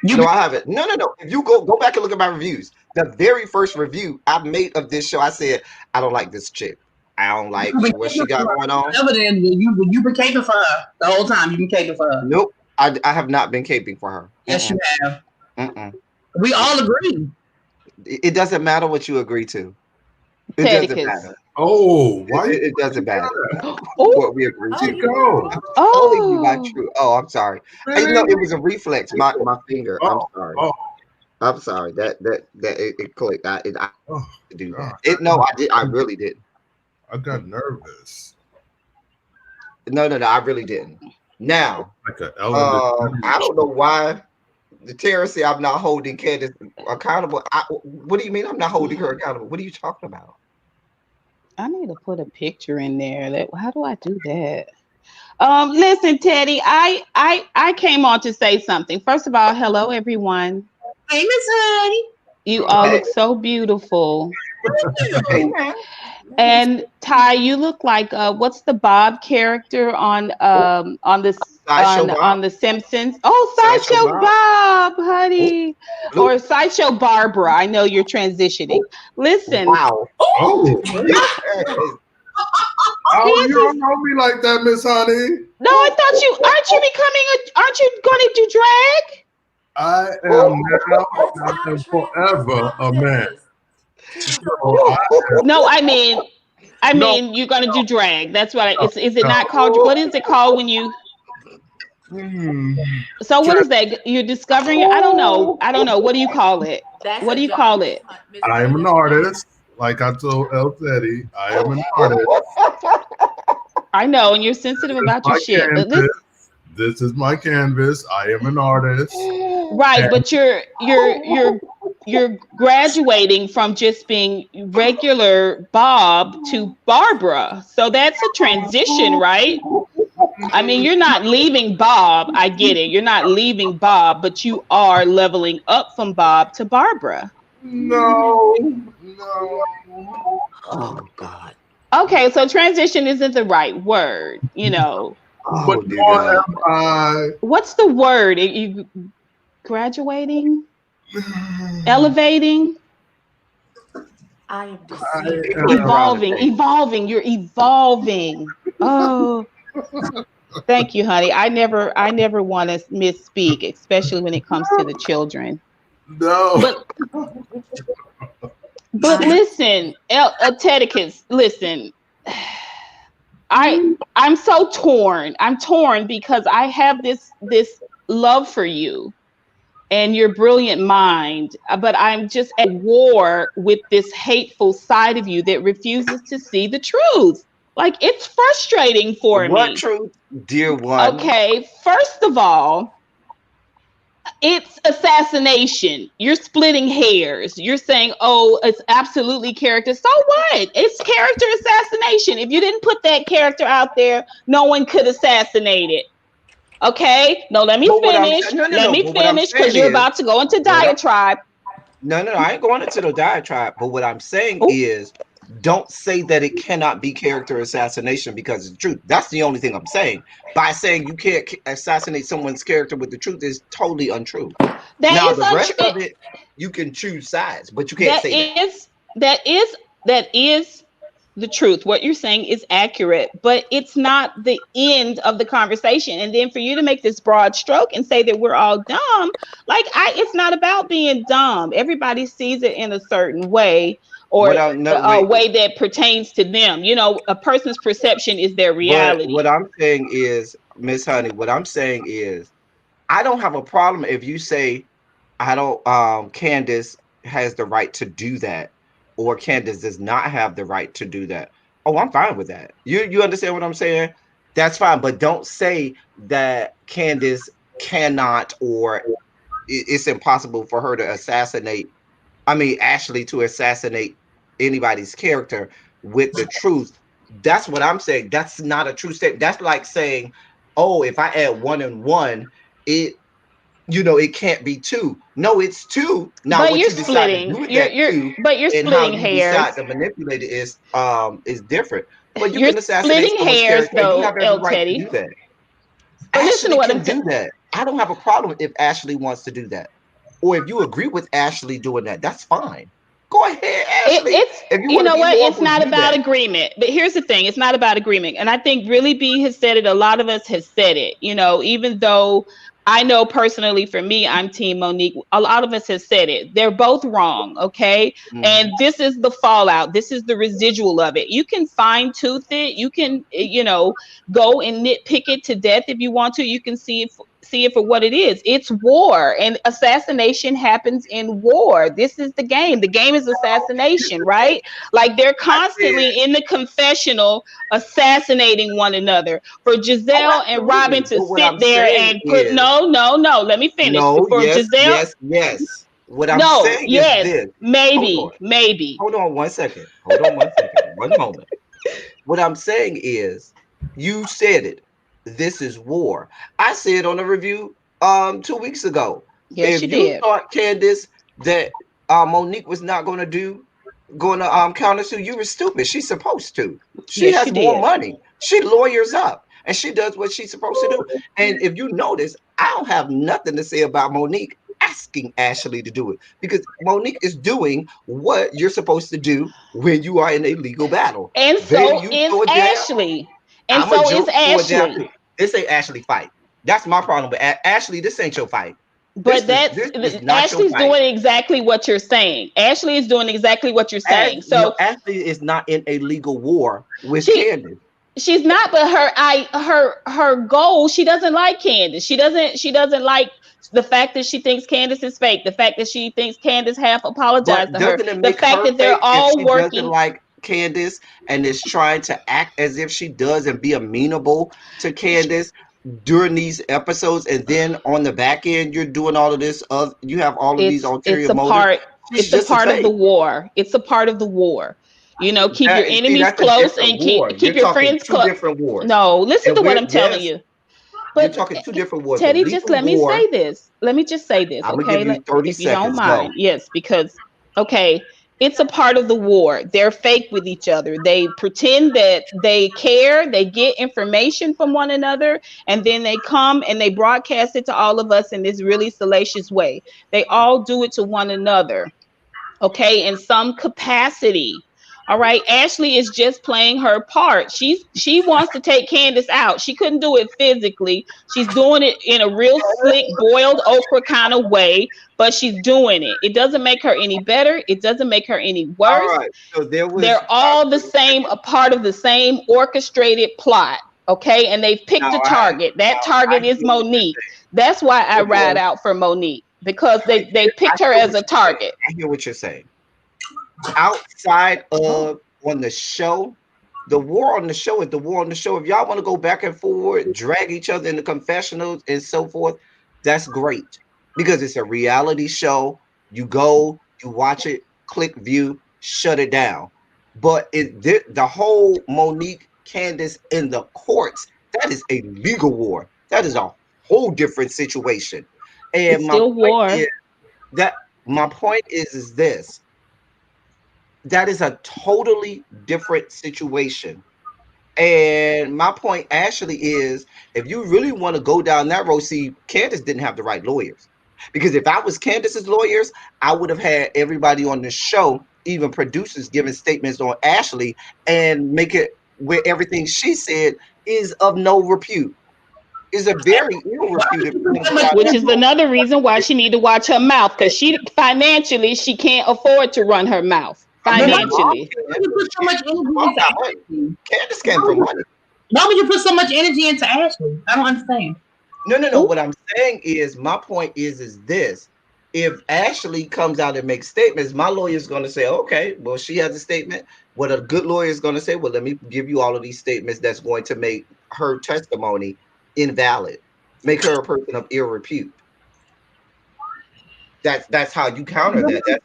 No, I haven't. No. If you go back and look at my reviews, the very first review I made of this show, I said, I don't like this chick. I don't like what she got going on. You've been caping for her the whole time. You've been caping for her. Nope. I have not been caping for her. Yes, you have. We all agree. It doesn't matter what you agree to. It doesn't matter. Oh, why? It doesn't matter what we agree to. I'm sorry. It was a reflex. My finger. I'm sorry. I'm sorry. That it clicked. I do that. I really didn't. I got nervous. No. I really didn't. Now, I don't know why the terrorist say I'm not holding Candace accountable. What do you mean I'm not holding her accountable? What are you talking about? I need to put a picture in there. How do I do that? Listen, Teddy, I came on to say something. First of all, hello everyone. Hey, Miss Honey. You all look so beautiful. And Ty, you look like what's the Bob character on the Simpsons? Oh, Sideshow Bob, honey, or Sideshow Barbara. I know you're transitioning. Listen. Wow. You don't know me like that, Miss Honey. No, I thought aren't you going to do drag? I am now and forever a man. No, I mean, you're gonna do drag. That's what. Is it not called? What is it called when you? So what is that? You're discovering it? I don't know. What do you call it? What do you call it? I'm an artist. like I told El Teddy, I am an artist. I know, and you're sensitive about your shit. But This is my canvas. I am an artist. Right, but you're graduating from just being regular Bob to Barbara. So that's a transition, right? I mean, you're not leaving Bob. I get it. You're not leaving Bob, but you are leveling up from Bob to Barbara. No. Oh God. Okay, so transition isn't the right word, you know. But nor am I. What's the word? You graduating? Elevating? I am deceived. Evolving. You're evolving. Oh, thank you, honey. I never want to misspeak, especially when it comes to the children. No. But listen, Tedicus, listen. I'm so torn. I'm torn because I have this love for you and your brilliant mind, but I'm just at war with this hateful side of you that refuses to see the truth. Like, it's frustrating for me. What truth, dear one? Okay, first of all, it's assassination. You're splitting hairs. You're saying, oh, it's absolutely character. So what? It's character assassination. If you didn't put that character out there, no one could assassinate it. Okay? No, let me finish. Let me finish because you're about to go into diatribe. No, I ain't going into the diatribe. But what I'm saying is, don't say that it cannot be character assassination because it's truth. That's the only thing I'm saying. By saying you can't assassinate someone's character with the truth is totally untrue. Now, the rest of it, you can choose sides, but you can't say that. That is the truth. What you're saying is accurate, but it's not the end of the conversation. And then for you to make this broad stroke and say that we're all dumb, it's not about being dumb. Everybody sees it in a certain way. Or a way that pertains to them. You know, a person's perception is their reality. But what I'm saying is, Miss Honey, I don't have a problem if you say, Candace has the right to do that, or Candace does not have the right to do that. Oh, I'm fine with that. You understand what I'm saying? That's fine, but don't say that Candace cannot, or it's impossible for her to Ashley to assassinate anybody's character with the truth. That's what I'm saying. That's not a true statement. That's like saying, oh, if I add 1 and 1, it can't be 2. No, it's 2. Now, but what you're you decide splitting. to do with that But you're splitting hairs. Decide to manipulate it is different. But you're splitting hairs, though, you have every right to do that. But listen to what I'm saying. I don't have a problem if Ashley wants to do that, or if you agree with Ashley doing that. That's fine. Go ahead, Ashley. It's not about agreement. But here's the thing. It's not about agreement. And I think Really B has said it. A lot of us have said it. You know, even though I know personally for me, I'm Team Monique. A lot of us have said it. They're both wrong, okay? Mm-hmm. And this is the fallout. This is the residual of it. You can fine-tooth it. You can, go and nitpick it to death if you want to. You can see it for what it is. It's war, and assassination happens in war. This is the game. The game is assassination, right? Like, they're constantly in the confessional assassinating one another. For Giselle and Robin to sit there and put let me finish. Giselle, yes. What I'm saying is this. Maybe. Hold on one second. One moment. What I'm saying is, you said it. This is war. I said on a review 2 weeks ago. Yes, if you thought, Candace, that Monique was not going to counter sue, you were stupid. She's supposed to. She has more money. She lawyers up and she does what she's supposed to do. And if you notice, I don't have nothing to say about Monique asking Ashley to do it, because Monique is doing what you're supposed to do when you are in a legal battle. And so is Ashley. And so is Ashley. This ain't Ashley fight. That's my problem. But Ashley, this ain't your fight. But Ashley's doing exactly what you're saying. Ashley is doing exactly what you're saying. Ashley is not in a legal war with Candace. She's not, but her goal, she doesn't like Candace. She doesn't like The fact that she thinks Candace is fake, the fact that she thinks Candace half apologized But to her, doesn't it the make fact her that they're fake if all she doesn't working. like Candace and is trying to act as if she does and be amenable to Candace during these episodes, and then on the back end you're doing all of this you have all of these It's ulterior a motives. part. She's It's a just a part of the fake. war. It's a part of the war. You know, keep your See, enemies that's a close different and keep war. You're your talking friends two close. different wars. No, listen And to what we're, I'm telling yes, you. you're But talking two different wars. The Teddy, just legal let me war. say this. Let me just say this, I'm gonna give okay? you 30 If you don't seconds. Go. mind. Yes, because okay, it's a part of the war. They're fake with each other. They pretend that they care, they get information from one another, and then they come and they broadcast it to all of us in this really salacious way. They all do it to one another, okay, in some capacity. All right, Ashley is just playing her part. She wants to take Candace out. She couldn't do it physically. She's doing it in a real slick boiled okra kind of way, but she's doing it. It doesn't make her any better. It doesn't make her any All worse. right. So there was They're all the same, a part of the same orchestrated plot. Okay, and they've picked now a target. That I target is hear what you're Monique. saying. That's why I Hold ride on. out for Monique, because I they picked her hear as what a you're saying. target. I hear what you're saying. Outside of on the show, the war on the show is the war on the show. If y'all want to go back and forward, drag each other into confessionals and so forth, that's great because it's a reality show. You go, you watch it, click view, shut it down. But the whole Monique Candace in the courts, that is a legal war. That is a whole different situation. And It's still war. that my point is this, that is a totally different situation. And my point actually is, if you really want to go down that road, see, Candace didn't have the right lawyers. Because if I was Candace's lawyers, I would have had everybody on the show, even producers, giving statements on Ashley and make it where everything she said is of no repute. Is a very ill reputed. Which is another reason why she need to watch her mouth, because she financially she can't afford to run her mouth financially. Why would you put so much energy into Ashley? Candace came from money. Why would you put so much energy into Ashley? I don't understand. No. What I'm saying is, my point is this. If Ashley comes out and makes statements, my lawyer is going to say, okay, well, she has a statement. What a good lawyer is going to say, well, let me give you all of these statements that's going to make her testimony invalid, make her a person of ill repute. That's how you counter that.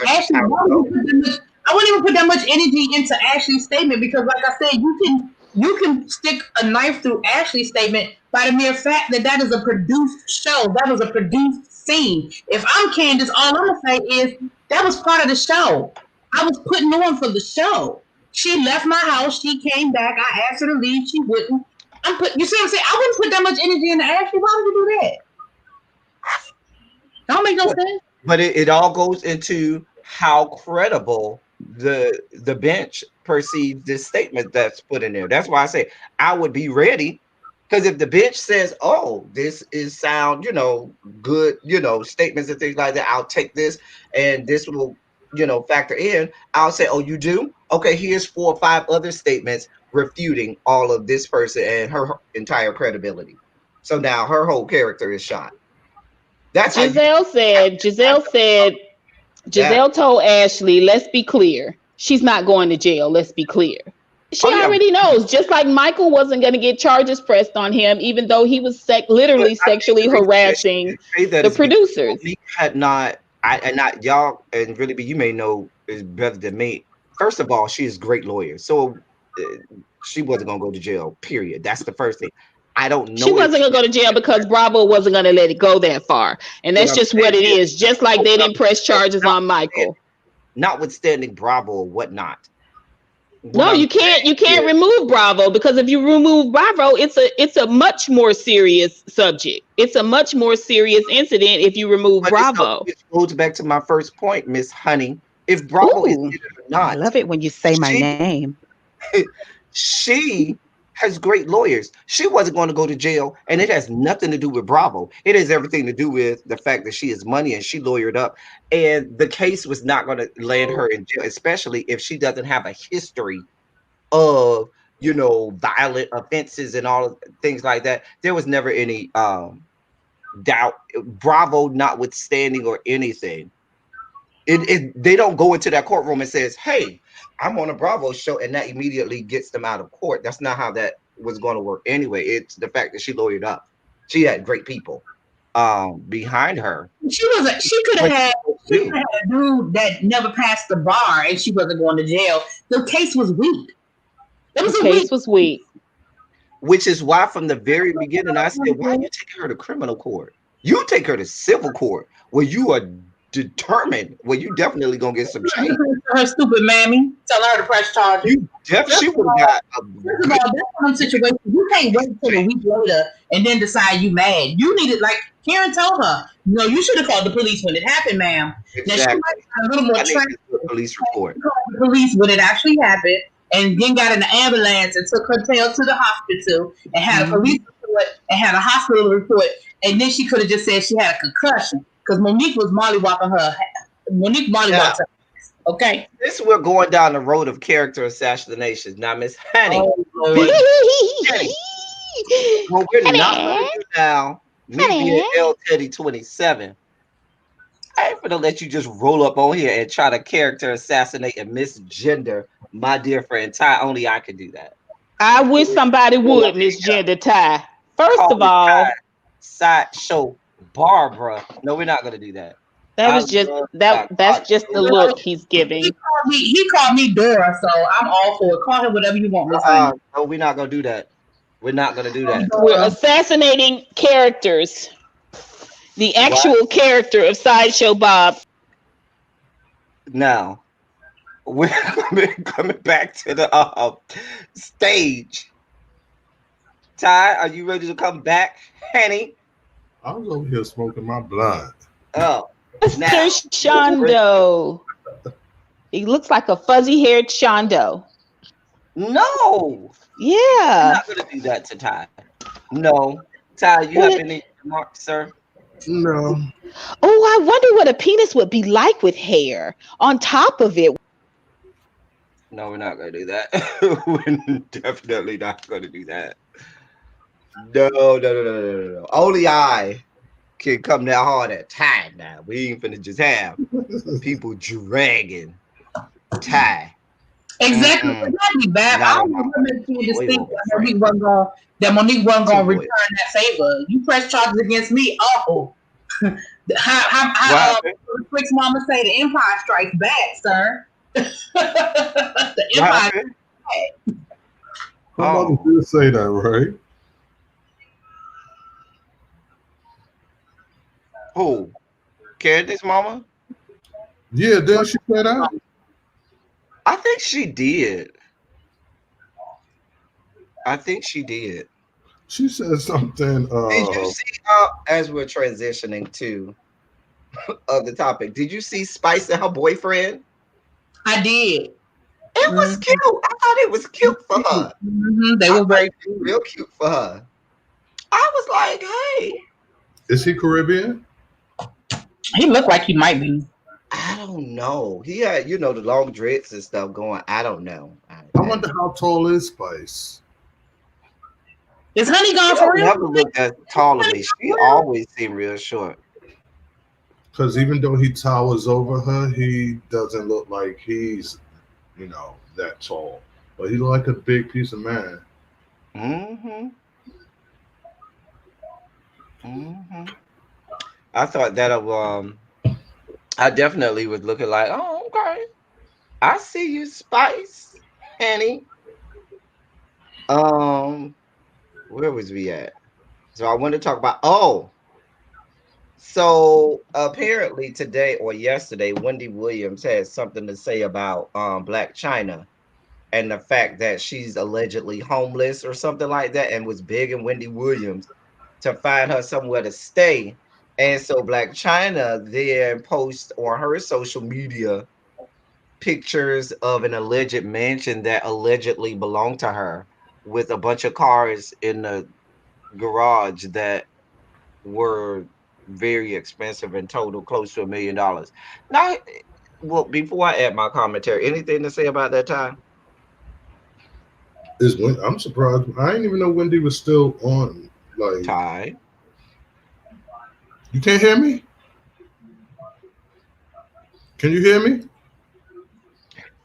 Ashley, I wouldn't even put that much energy into Ashley's statement because, like I said, you can stick a knife through Ashley's statement by the mere fact that that is a produced show. That was a produced scene. If I'm Candace, all I'm gonna say is that was part of the show. I was putting on for the show. She left my house. She came back. I asked her to leave. She wouldn't. You see what I'm saying? I wouldn't put that much energy into Ashley. Why would you do that? That don't make no sense. But it all goes into how credible the bench perceives this statement that's put in there. That's why I say I would be ready, because if the bench says, "Oh, this is sound, good, statements and things like that," I'll take this, and this will, factor in. I'll say, "Oh, you do? Okay, here's 4 or 5 other statements refuting all of this person and her entire credibility." So now her whole character is shot. That's Giselle told Ashley, let's be clear, she's not going to jail. Let's be clear. She already knows, just like Michael wasn't going to get charges pressed on him, even though he was literally sexually harassing the producers. Had not, y'all, and really, you may know is better than me. First of all, she is a great lawyer, so she wasn't going to go to jail. Period. That's the first thing. I don't know. She wasn't going to go to jail because Bravo wasn't going to let it go that far. And that's just what it is. Just like they didn't press charges on Michael. Notwithstanding Bravo or whatnot. No, you can't remove Bravo, because if you remove Bravo, it's a much more serious subject. It's a much more serious incident if you remove Bravo. It goes back to my first point, Miss Honey. If Bravo is in it or not. I love it when you say my name. She has great lawyers. She wasn't going to go to jail, and it has nothing to do with Bravo. It has everything to do with the fact that she has money and she lawyered up, and the case was not going to land her in jail, especially if she doesn't have a history of violent offenses and all things like that. There was never any doubt, Bravo notwithstanding or anything. They don't go into that courtroom and says, "Hey, I'm on a Bravo show," and that immediately gets them out of court. That's not how that was going to work anyway. It's the fact that she lawyered up. She had great people behind her. She could have had a dude that never passed the bar and she wasn't going to jail. The case was weak. The case was weak. Which is why from the very beginning I said, why you take her to criminal court? You take her to civil court where you are determined, where you definitely gonna get some change. Her stupid mammy, tell her to press charges. She would have got first of all, that's one situation. You can't wait until a week later and then decide you mad. You needed, like Karen told her, no, you should have called the police when it happened, ma'am. Exactly. Now she might have a little more training. Police report. The police when it actually happened, and then got in the ambulance and took her tail to the hospital and had a police report and had a hospital report, and then she could have just said she had a concussion because Monique was mollywopping her. Monique mollywopped her. Okay. This we're going down the road of character assassinations. Now, Miss Honey. Honey. What we're not going to do now, me being elteddy27, I ain't gonna let you just roll up on here and try to character assassinate and misgender my dear friend Ty. Only I can do that. I wish somebody would misgender Ty. First of all, Ty, sideshow Barbara. No, we're not gonna do that. That was just that's just the look he's giving. He called me Dora, so I'm all for it. Call him whatever you want. No, we're not gonna do that. We're not gonna do that. We're assassinating characters. The actual character of Sideshow Bob. Now, we're coming back to the stage. Ty, are you ready to come back, Henny? I was over here smoking my blunt. Oh, Mr. Shondo. He looks like a fuzzy-haired Shondo. No. Yeah. I'm not going to do that to Ty. No. Ty, you have any remarks, sir? No. Oh, I wonder what a penis would be like with hair on top of it. No, we're not going to do that. We're definitely not going to do that. No. Only I can come that hard at Ty now. We ain't finna just have people dragging Ty. Exactly. That'd be bad. I don't know what makes you distinct that Monique wasn't gonna return that favor. You press charges against me. Oh, how Quick's mama say the Empire strikes back, sir. The Empire strikes back. My mother did say that, right? Who? Candace's mama? Yeah, did she say that? I think she did. She said something. Did you see, as we're transitioning to the topic, did you see Spice and her boyfriend? I did. It was cute. I thought it was cute for her. They were very real cute for her. I was like, hey. Is he Caribbean? He looked like he might be. I don't know. He had, the long dreads and stuff going. I don't know. I wonder how tall is Spice. Is Honey gone for real? Never looked as tall as me. She always seemed real short. Because even though he towers over her, he doesn't look like he's, that tall. But he look like a big piece of man. I thought that I definitely was looking like, oh, okay. I see you, Spice, Annie. Where was we at? So I want to talk about, so apparently today or yesterday, Wendy Williams had something to say about Black China and the fact that she's allegedly homeless or something like that, and was begging Wendy Williams to find her somewhere to stay. And so Black China then posts on her social media pictures of an alleged mansion that allegedly belonged to her, with a bunch of cars in the garage that were very expensive and total close to $1 million. Now, well, before I add my commentary, anything to say about that time? I'm surprised. I didn't even know Wendy was still on. Like, Ty. You can't hear me? Can you hear me?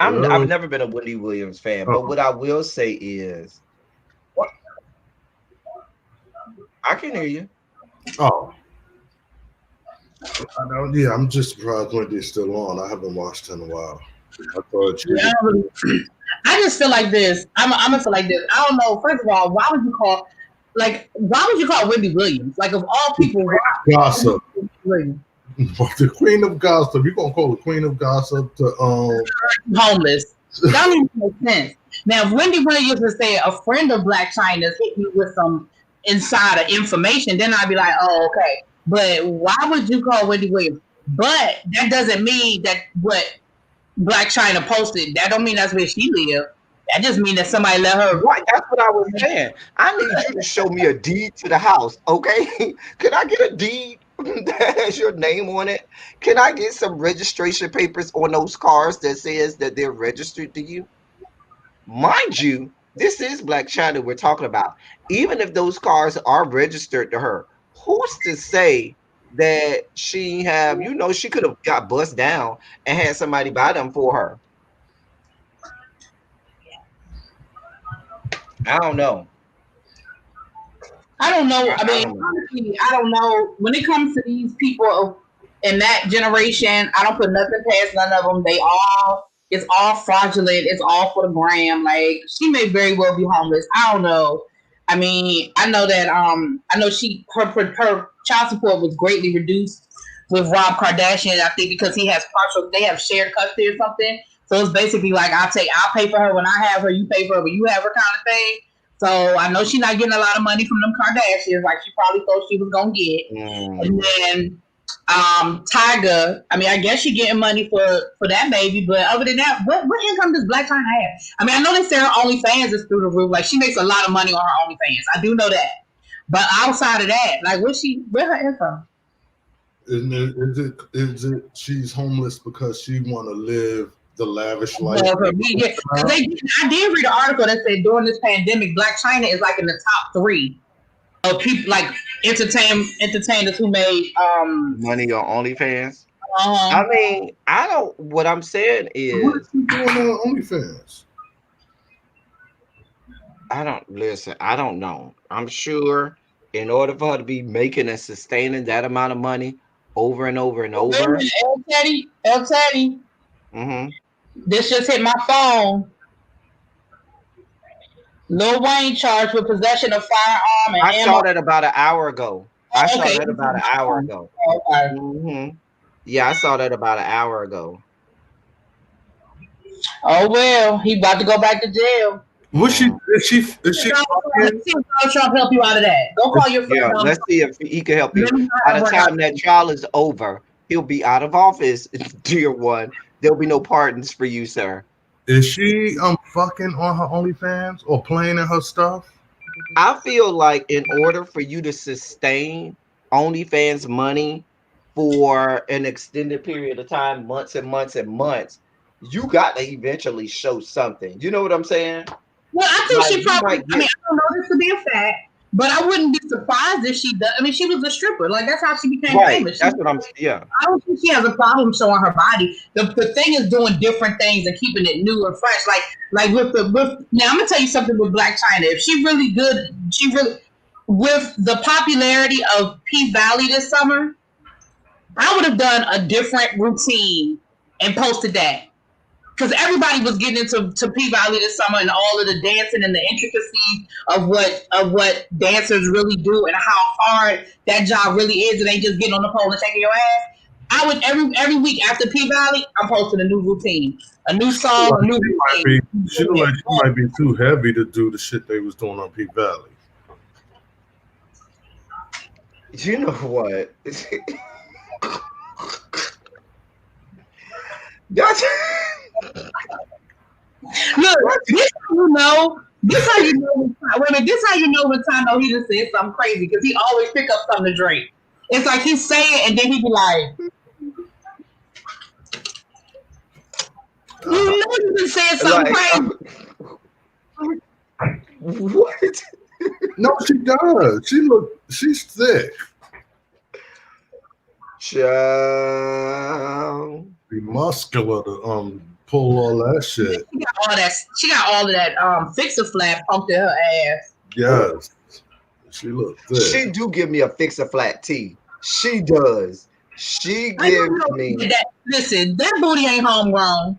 I've never been a Wendy Williams fan, but what I will say is, I can hear you. Oh. Yeah, I'm just surprised Wendy's still on. I haven't watched in a while. I thought you. Yeah, I just feel like this. I'm gonna feel like this. I don't know. First of all, why would you call Wendy Williams? Like of all people, gossip. The queen of gossip. You're gonna call the queen of gossip to homeless. That don't even make sense. Now, if Wendy Williams would say a friend of Black China's hit me with some insider information, then I'd be like, oh, okay. But why would you call Wendy Williams? But that doesn't mean that what Black China posted, that don't mean that's where she live. That just means that somebody let her. Right, that's what I was saying. I need you to show me a deed to the house, okay? Can I get a deed that has your name on it? Can I get some registration papers on those cars that says that they're registered to you? Mind you, this is Black China we're talking about. Even if those cars are registered to her, who's to say that she she could have got bust down and had somebody buy them for her? I don't know. I mean, honestly, I don't know. When it comes to these people in that generation, I don't put nothing past none of them. It's all fraudulent. It's all for the gram. Like, she may very well be homeless. I don't know. I mean, I know that her child support was greatly reduced with Rob Kardashian. I think because they have shared custody or something. So it's basically like I'll pay for her when I have her, you pay for her when you have her kind of thing. So I know she's not getting a lot of money from them Kardashians like she probably thought she was gonna get. And then Tyga, I mean, I guess she's getting money for that baby, but other than that, what income does Blac Chyna have? I mean, I know they say her OnlyFans is through the roof. Like, she makes a lot of money on her OnlyFans. I do know that. But outside of that, like, where's her income? Is it she's homeless because she want to live the lavish life? I did read an article that said during this pandemic, Blac Chyna is like in the top 3 of people, like entertainers who made money on OnlyFans. I mean, what I'm saying is, what is she doing on OnlyFans? I don't know. I'm sure in order for her to be making and sustaining that amount of money over and over and over. elteddy. This just hit my phone. Lil Wayne charged with possession of firearm and I saw that about an hour ago. Okay. Yeah, I saw that about an hour ago. Oh well, he about to go back to jail. Is she Trump help you out of that. Go call your friend. Yeah, let's see if he can help you. By the time that trial is over, he'll be out of office, dear one. There'll be no pardons for you, sir. Is she fucking on her OnlyFans or playing in her stuff? I feel like in order for you to sustain OnlyFans money for an extended period of time, months and months and months, you got to eventually show something. You know what I'm saying? Well, I think she probably. I mean, I don't know this to be a fact, but I wouldn't be surprised if she does. I mean, she was a stripper. Like, that's how she became famous. That's what I'm. Yeah. I don't think she has a problem showing her body. The thing is doing different things and keeping it new and fresh. Like with now, I'm gonna tell you something with Blac Chyna. If she really good, with the popularity of P Valley this summer, I would have done a different routine and posted that. Because everybody was getting into P Valley this summer and all of the dancing and the intricacies of what dancers really do and how hard that job really is. And they just getting on the pole and shaking your ass. I would every week after P Valley, I'm posting a new routine, a new song, a new routine. She look like she might be too heavy to do the shit they was doing on P Valley. You know what? Look, this how you know. This how you know. This how you know when Tano he just said something crazy because he always pick up something to drink. It's like he say it and then he be like, "You know you been saying something crazy." What? No, she does. She's sick. Child. Be muscular to pull all that shit. She got all that. She got all of that fixer flat pumped in her ass. Yes. She looked thick. She do give me a fixer flat tee. She does. She gives me. Listen, that booty ain't homegrown.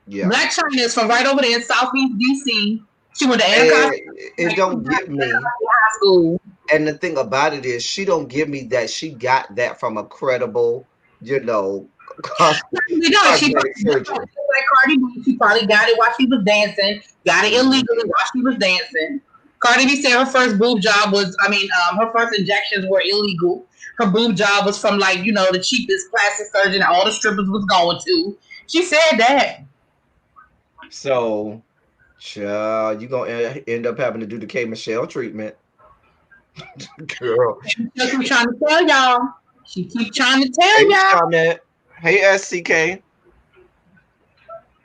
Yeah. Black China is from right over there in Southeast DC. She went to Anacostia. It don't give me. High school. And the thing about it is, she don't give me that. She got that from a credible, She surgeon. like Cardi B. She probably got it while she was dancing. Got it illegally while she was dancing. Cardi B said her first boob job was, her first injections were illegal. Her boob job was from the cheapest plastic surgeon all the strippers was going to. She said that. So, child, you gonna end up having to do the K Michelle treatment, girl. She keep trying to tell y'all. She keep trying to tell y'all. Comment. Hey, SCK.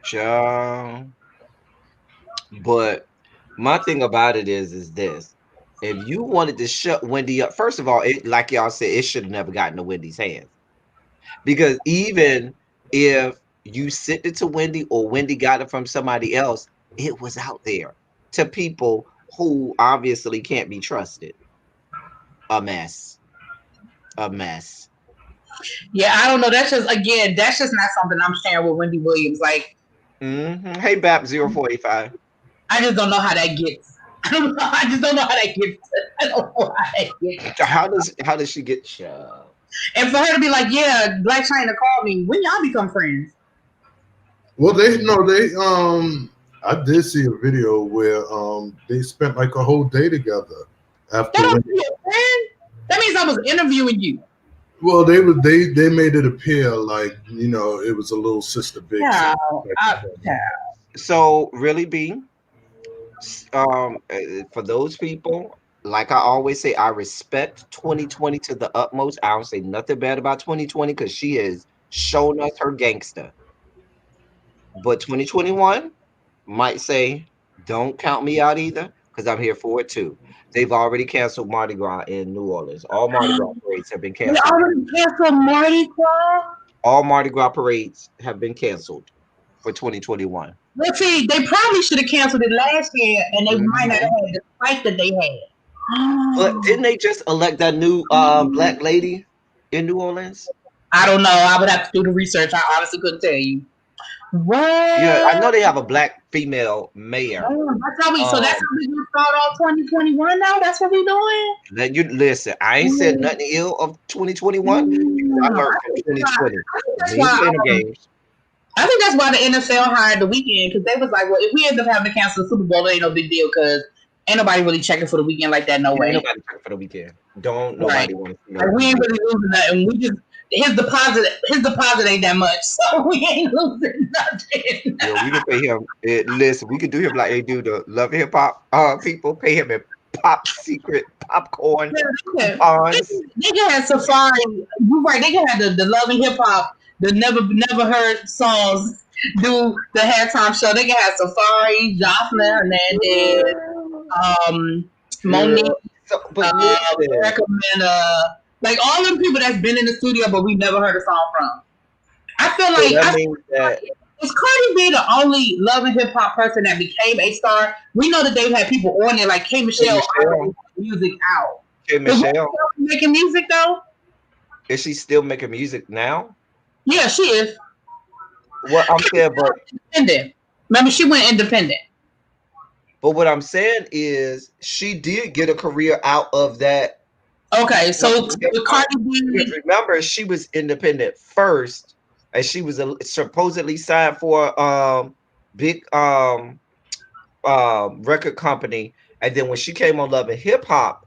Child. But my thing about it is this. If you wanted to shut Wendy up, first of all, like y'all said, it should have never gotten to Wendy's hands. Because even if you sent it to Wendy or Wendy got it from somebody else, it was out there to people who obviously can't be trusted. A mess. Yeah, I don't know. That's just not something I'm sharing with Wendy Williams. Like, Hey, BAP0485. I just don't know how that gets. I just don't know how that gets. I don't know how that gets. How does she get shoved? And for her to be like, yeah, Black China called me. When y'all become friends? Well, I did see a video where they spent like a whole day together after. That means I was interviewing you. Well, they made it appear like it was a little sister big. Yeah. So really, B, for those people, like I always say, I respect 2020 to the utmost. I don't say nothing bad about 2020 because she has shown us her gangster. But 2021 might say, don't count me out either, because I'm here for it too. They've already canceled Mardi Gras in New Orleans. All Mardi Gras parades have been canceled. They already canceled Mardi Gras? All Mardi Gras parades have been canceled for 2021. Let's see, they probably should have canceled it last year, and they might not have had the fight that they had. But didn't they just elect that new black lady in New Orleans? I don't know. I would have to do the research. I honestly couldn't tell you. What? Yeah, I know they have a black female mayor. That's how we start off 2021 now? That's what we're doing? Listen, I ain't said nothing ill of 2021. I learned from 2020. I think that's why the NFL hired The Weeknd, because they was like, well, if we end up having to cancel the Super Bowl, it ain't no big deal, because ain't nobody really checking for the weekend like that, no way. Ain't nobody checking for the weekend. Nobody want to. Like, we ain't really losing nothing. We just his deposit ain't that much, so we ain't losing nothing. Yeah, we can pay him. Listen, we can do him like they do the Love and Hip Hop people. Pay him in pop secret popcorn. They can have Safari. You're right. They can have the Love and Hip Hop, the never heard songs. Do the halftime show. They can have Safari, Jocelyn Hernandez, Monique, recommend like all them people that's been in the studio, but we never heard a song from. I feel like is Cardi B the only Love and Hip Hop person that became a star? We know that they've had people on there like K Michelle music out. K Michelle making music though? Is she still making music now? Yeah, she is. Well, I'm saying, but independent. Remember, she went independent. But what I'm saying is, she did get a career out of that. Okay, so Cardi B. Remember, she was independent first, and she was supposedly signed for big record company. And then when she came on Love and Hip Hop,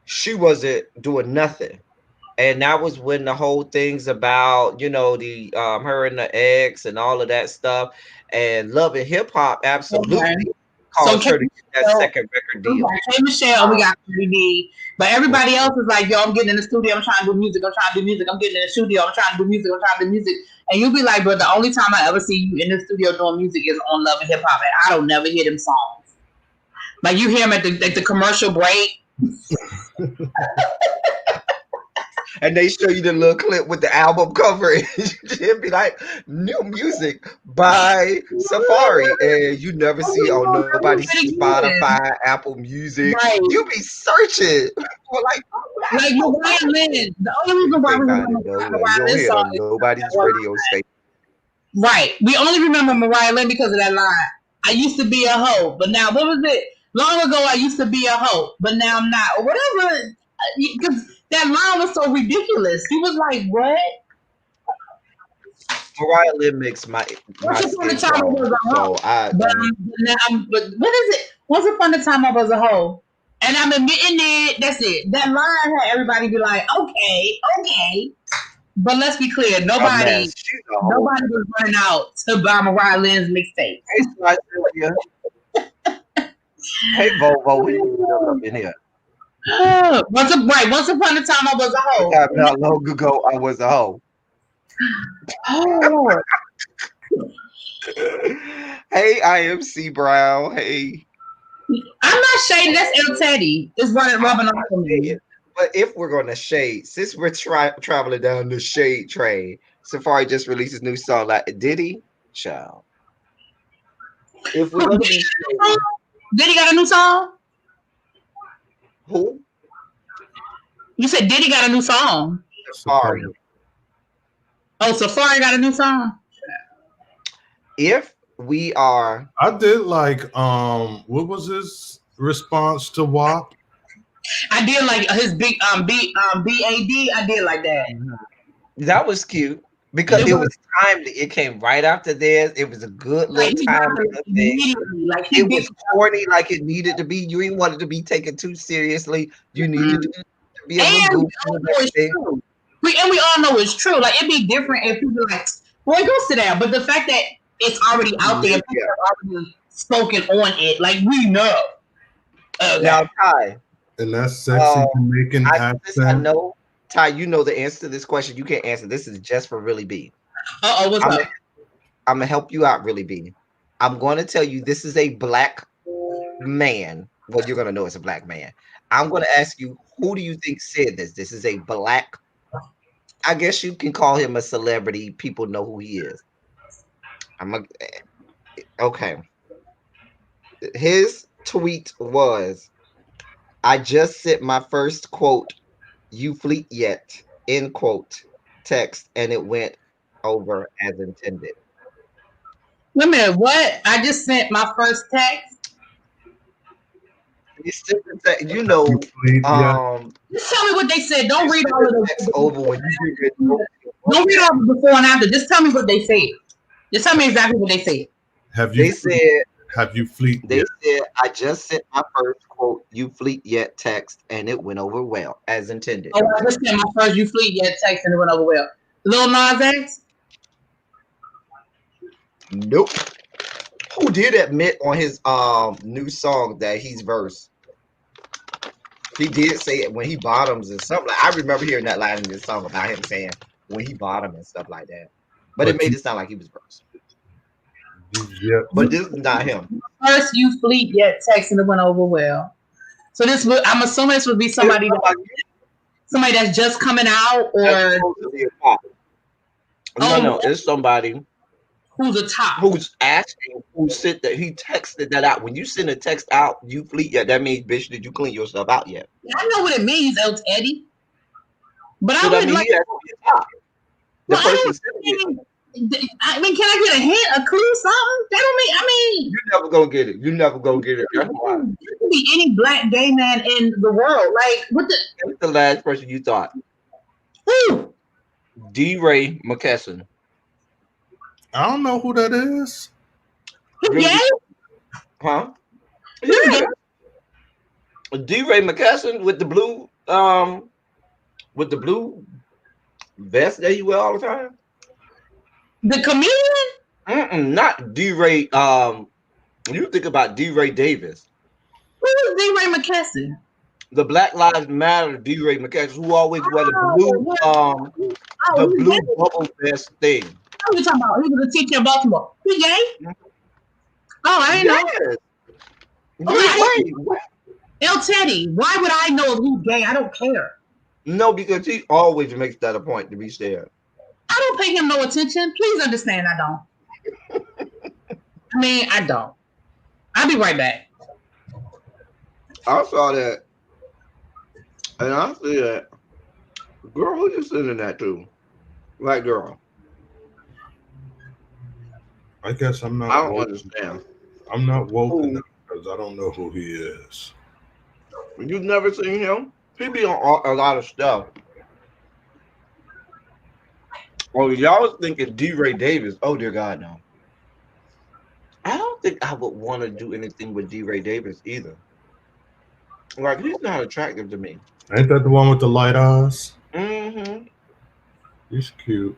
she wasn't doing nothing. And that was when the whole things about, the her and the ex and all of that stuff. And Love and Hip Hop absolutely caused her to get that second record deal. Hey Michelle, we got Cardi B. But everybody else is like, yo, I'm getting in the studio, I'm trying to do music, I'm getting in the studio, I'm trying to do music, And you'll be like, bro, the only time I ever see you in the studio doing music is on Love and Hip Hop, and I don't never hear them songs. Like you hear them at the commercial break. And they show you the little clip with the album cover, and it'd be like new music by Safari, and you never see on nobody's Spotify, Apple Music. Right. You be searching for like Mariah Lynn. The only reason why we remember Mariah Lynn you song on nobody's radio station. Right. We only remember Mariah Lynn because of that line. I used to be a hoe, but now what was it? Long ago, I used to be a hoe, but now I'm not. Or whatever. Because that line was so ridiculous. He was like, "What?" Mariah Lynn makes my skin crawl. So but what is it? Once upon a time I was a hoe, and I'm admitting it. That's it. That line had everybody be like, "Okay." But let's be clear, nobody was running out to buy Mariah Lynn's mixtape. Hey, Volvo, we up in here. Once upon a time I was a hoe. Not long ago, I was a hoe. Oh. Hey, IMC Brown. Hey. I'm not shading. That's elteddy. It's rubbing off on me. But if we're going to shade, since we're traveling down the shade train, Safari just released his new song. Like, did he? Child. If we're going to be shady, Diddy got a new song? Who? You said Diddy got a new song. Safari. Oh, Safari got a new song? If we are... I did like, what was his response to WAP? I did like his big BAD. I did like that. That was cute because it was timely. It came right after this. It was a good little timely thing. It was corny like it needed to be. You didn't want it to be taken too seriously. You needed to be a little goofy. We all know it's true. Like it'd be different if people like, boy, go sit down. But the fact that it's already out there, people have already spoken on it. Like we know. Now, Ty. And that's sexy Jamaican accent. I know, Ty, you know the answer to this question. You can't answer. This is just for Really B. What's up? I'm going to help you out, Really B. I'm going to tell you this is a black man. Well, you're going to know it's a black man. I'm going to ask you, who do you think said this? This is a black, I guess you can call him a celebrity. People know who he is. Okay. His tweet was, I just sent my first quote, you fleet yet, end quote, text, and it went over as intended. Wait a minute, what? I just sent my first text? You know, just tell me what they said. Don't read all of the over when you don't read all the before and after. Just tell me what they said. Just tell me exactly what they said. Have you fleet? They said, I just sent my first quote, you fleet yet text, and it went over well, as intended. Oh, I just sent my first you fleet yet text, and it went over well. Lil Nas X? Nope. Who did admit on his new song that he's verse? He did say it when he bottoms and something. Like, I remember hearing that line in this song about him saying when he bottom and stuff like that. But it made it sound like he was verse. Yeah, but this is not him. First, you fleet yet text and it went over well. So this would, I'm assuming this would be somebody that's just coming out, or no, it's somebody who's a top, who's asking, who sent that. He texted that out. When you send a text out, you fleet yet. That means, bitch, did you clean yourself out yet? I know what it means, elteddy. But so I would like. The person sending it. I mean, can I get a hint, a clue, something? That don't mean. I mean, you're never gonna get it. You're never gonna get it. There could be any black gay man in the world. Like, what the? What's the last person you thought? Who? D-Ray McKesson. I don't know who that is. Really? Yeah. Huh? Yeah. D-Ray McKesson with the blue vest that you wear all the time. The comedian? Not D-Ray. You think about D-Ray Davis. Who is D-Ray McKesson? The Black Lives Matter D-Ray McKesson, who always wear the blue bubble vest thing. What are you talking about? He was a teacher in Baltimore. He gay? Oh, I didn't know. Wait. elteddy, why would I know if he's gay? I don't care. No, because he always makes that a point to be scared. I don't pay him no attention. Please understand, I don't. I mean, I don't. I'll be right back. I saw that, and I said, "Girl, who you sending that to?" Like, girl, I guess I'm not. I don't woke. understand. I'm not woke Who? enough because I don't know who he is. You've never seen him? He be on a lot of stuff. Oh, y'all was thinking D. Ray Davis. Oh dear God, no. I don't think I would want to do anything with D. Ray Davis either. Like, he's not attractive to me. Ain't that the one with the light eyes? Mm-hmm. He's cute.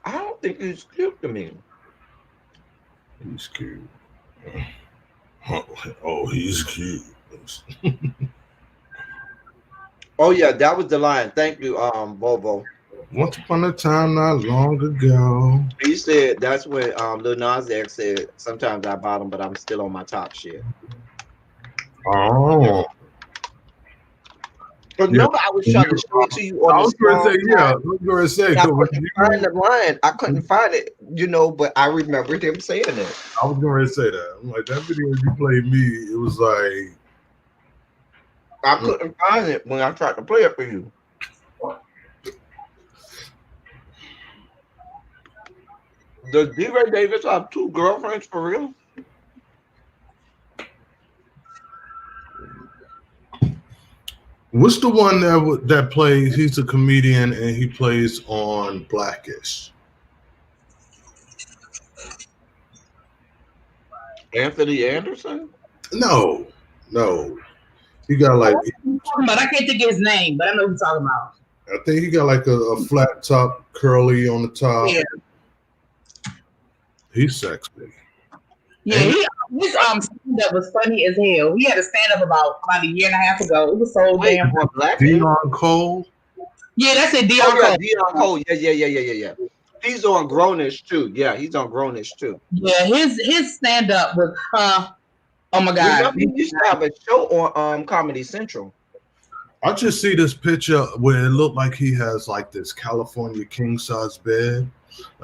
I don't think he's cute to me. He's cute. Oh, he's cute. Oh yeah, that was the line. Thank you, Bobo. Once upon a time, not long ago. He said that's when Lil Nas X said, "Sometimes I bottom, but I'm still on my top shit." Oh. But Yeah. no, I was trying to show it to you on I the was going to say, screen. yeah. I was going to say, I 'cause when couldn't you- find the line. I couldn't find it, but I remembered him saying it. I was going to say that. I'm like, that video you played me, it was like, I couldn't find it when I tried to play it for you. Does D. Ray Davis have 2 girlfriends for real? what's the one that plays? He's a comedian and he plays on Blackish. Anthony Anderson? No. He got like, But I can't think of his name, but I know who you're talking about. I think he got like a flat top, curly on the top. Yeah. He's sexy. Yeah, his stand-up was funny as hell. He had a stand-up about a year and a half ago. It was so damn for Black Dion Cole? Yeah, that's it, Dion Cole. Cole. Dion Cole. Yeah. He's on Grownish too. Yeah, he's on Grownish too. Yeah, his stand-up was oh my God. Remember, he used to have a show on Comedy Central. I just see this picture where it looked like he has like this California king size bed.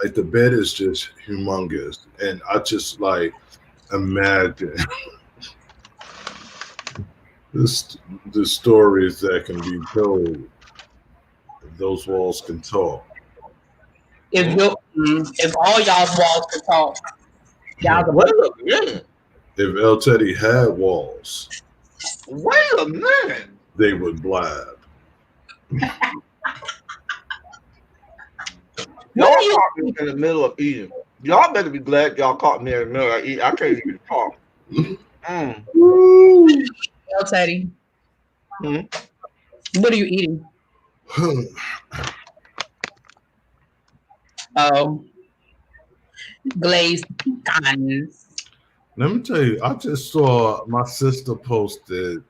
Like the bed is just humongous. And I just like imagine the stories that can be told. Those walls can talk. If all y'all's walls could talk, Wait a minute. If El Teddy had walls, Wait a minute. they would blab. Y'all caught me in the middle of eating. Y'all better be glad y'all caught me in the middle of eating. I can't even talk. El Teddy. What are you eating? Oh, glazed pecans. Let me tell you, I just saw my sister posted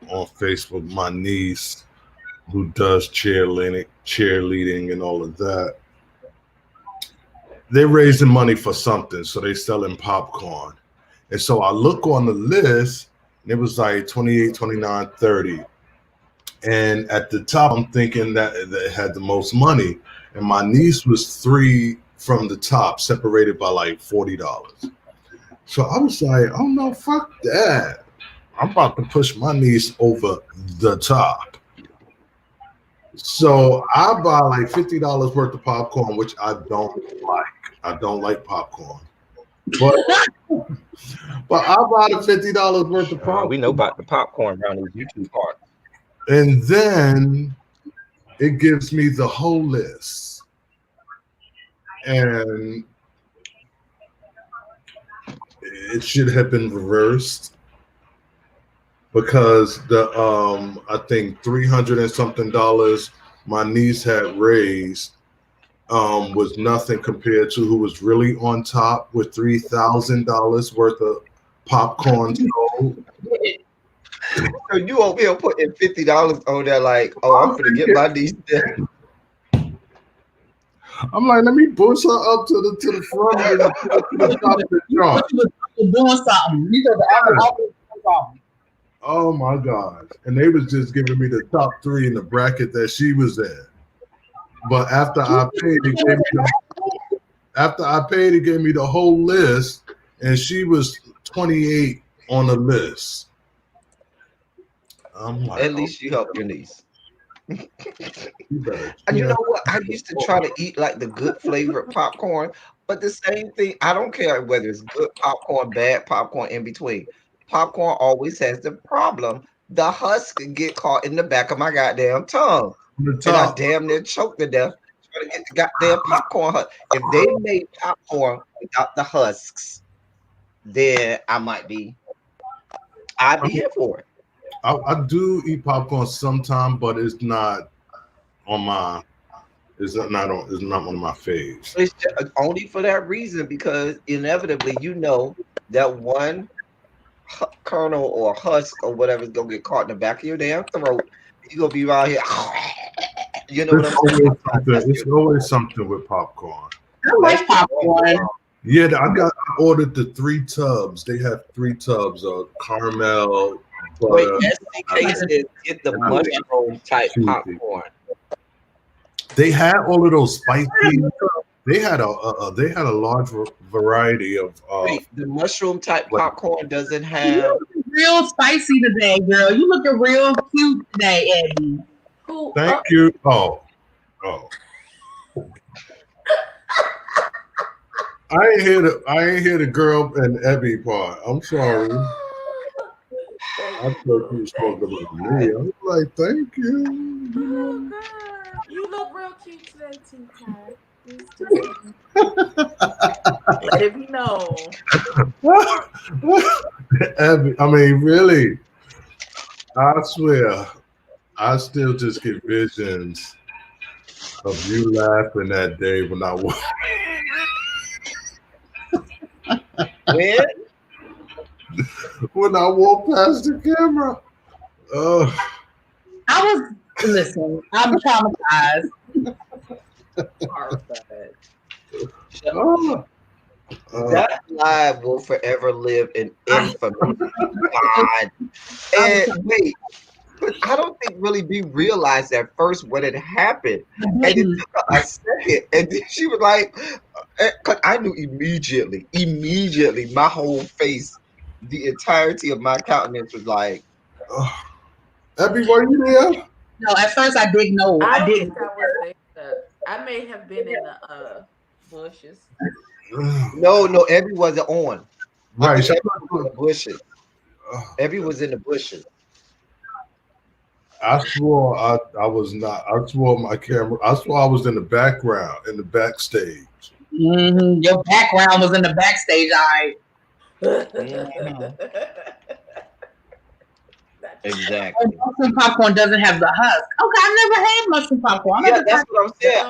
on Facebook, my niece who does cheerleading and all of that. They're raising money for something, so they're selling popcorn. And so I look on the list, and it was like 28, 29, 30. And at the top, I'm thinking that it had the most money. And my niece was 3 from the top, separated by like $40. So I was like, oh no, fuck that. I'm about to push my niece over the top. So I buy like $50 worth of popcorn, which I don't like. I don't like popcorn. But I buy the $50 worth of popcorn. We know about the popcorn around these YouTube parts. And then it gives me the whole list. And it should have been reversed because the I think $300 and something my niece had raised was nothing compared to who was really on top with $3,000 worth of popcorn sold. So you over here putting $50 on there, like, oh, I'm gonna get my niece there. I'm like, let me push her up to the front of the top of the joint. Doing something. You said the other doing something. Oh my gosh. And they was just giving me the top 3 in the bracket that she was in. But after I paid, it gave me the whole list, and she was 28 on the list. I'm like, At least you helped your niece. you better. And you know what? I used to try to eat like the good flavored popcorn, but the same thing. I don't care whether it's good popcorn, bad popcorn, in between. Popcorn always has the problem. The husk can get caught in the back of my goddamn tongue, The and I top. damn near choked to death trying to get the goddamn popcorn husk. If they made popcorn without the husks, then I'd be here for it. I do eat popcorn sometime, but it's not on my. It's not one of my faves. It's only for that reason because inevitably, that one kernel or husk or whatever is gonna get caught in the back of your damn throat. You're gonna be right here. You know what I'm saying? It's always something with popcorn. I like popcorn. Yeah, I ordered the 3 tubs. They have 3 tubs of caramel. Wait, Butter, SDK says get the mushroom type popcorn. They had all of those spicy. They had a large variety of. Wait, the mushroom type popcorn doesn't You have. look real spicy today, girl. You looking real cute today, Eddie. Thank you. Oh. I ain't hear the girl and Ebby part. I'm sorry. I thought you spoke about me. I was like, thank you. Oh, God. You look real cute today, too, Kai. Let it be known. Ebby, I mean, really. I swear, I still just get visions of you laughing that day when I was. When I walked past the camera. Listen, I'm traumatized. That live will forever live in infamy. God. And wait, but I don't think really B realized at first what had happened. And it took her a second. And then she was like, cause I knew immediately, my whole face, the entirety of my countenance was like, Abby, were you there? No, at first I didn't know. I I didn't. think I was there. I may have been in the bushes. No, Abby wasn't on. Right. Abby was in the bushes. Abby was in the bushes. I swore I was not. I swore my camera. I swore I was in the background, in the backstage. Mm-hmm. Your background was in the backstage, all right. Exactly. Mushroom popcorn doesn't have the husk. Okay, I've never had mushroom popcorn. Yeah, that's what I'm saying.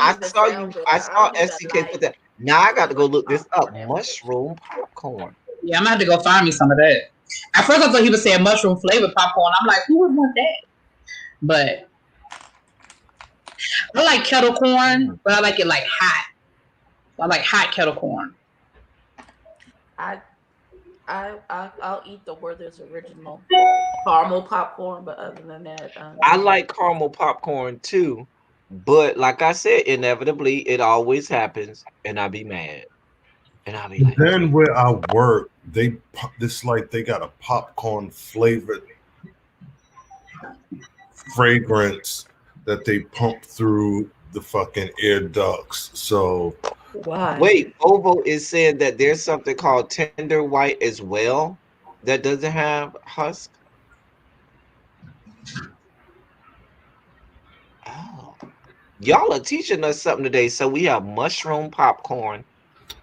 I saw SCK put that. Now I got to go look this up. Mushroom popcorn. Yeah, I'm gonna have to go find me some of that. At first I thought he was saying mushroom flavored popcorn. I'm like, who would want that? But I like kettle corn, but I like it like hot. I like hot kettle corn. I'll eat the Werther's original caramel popcorn, but other than that, I like caramel popcorn too. But like I said, inevitably it always happens, and I be mad. And I'll be like, then where I work, they got a popcorn flavored fragrance that they pump through the fucking air ducts. So why? Wait, Ovo is saying that there's something called tender white as well that doesn't have husk. Oh, y'all are teaching us something today. So we have mushroom popcorn.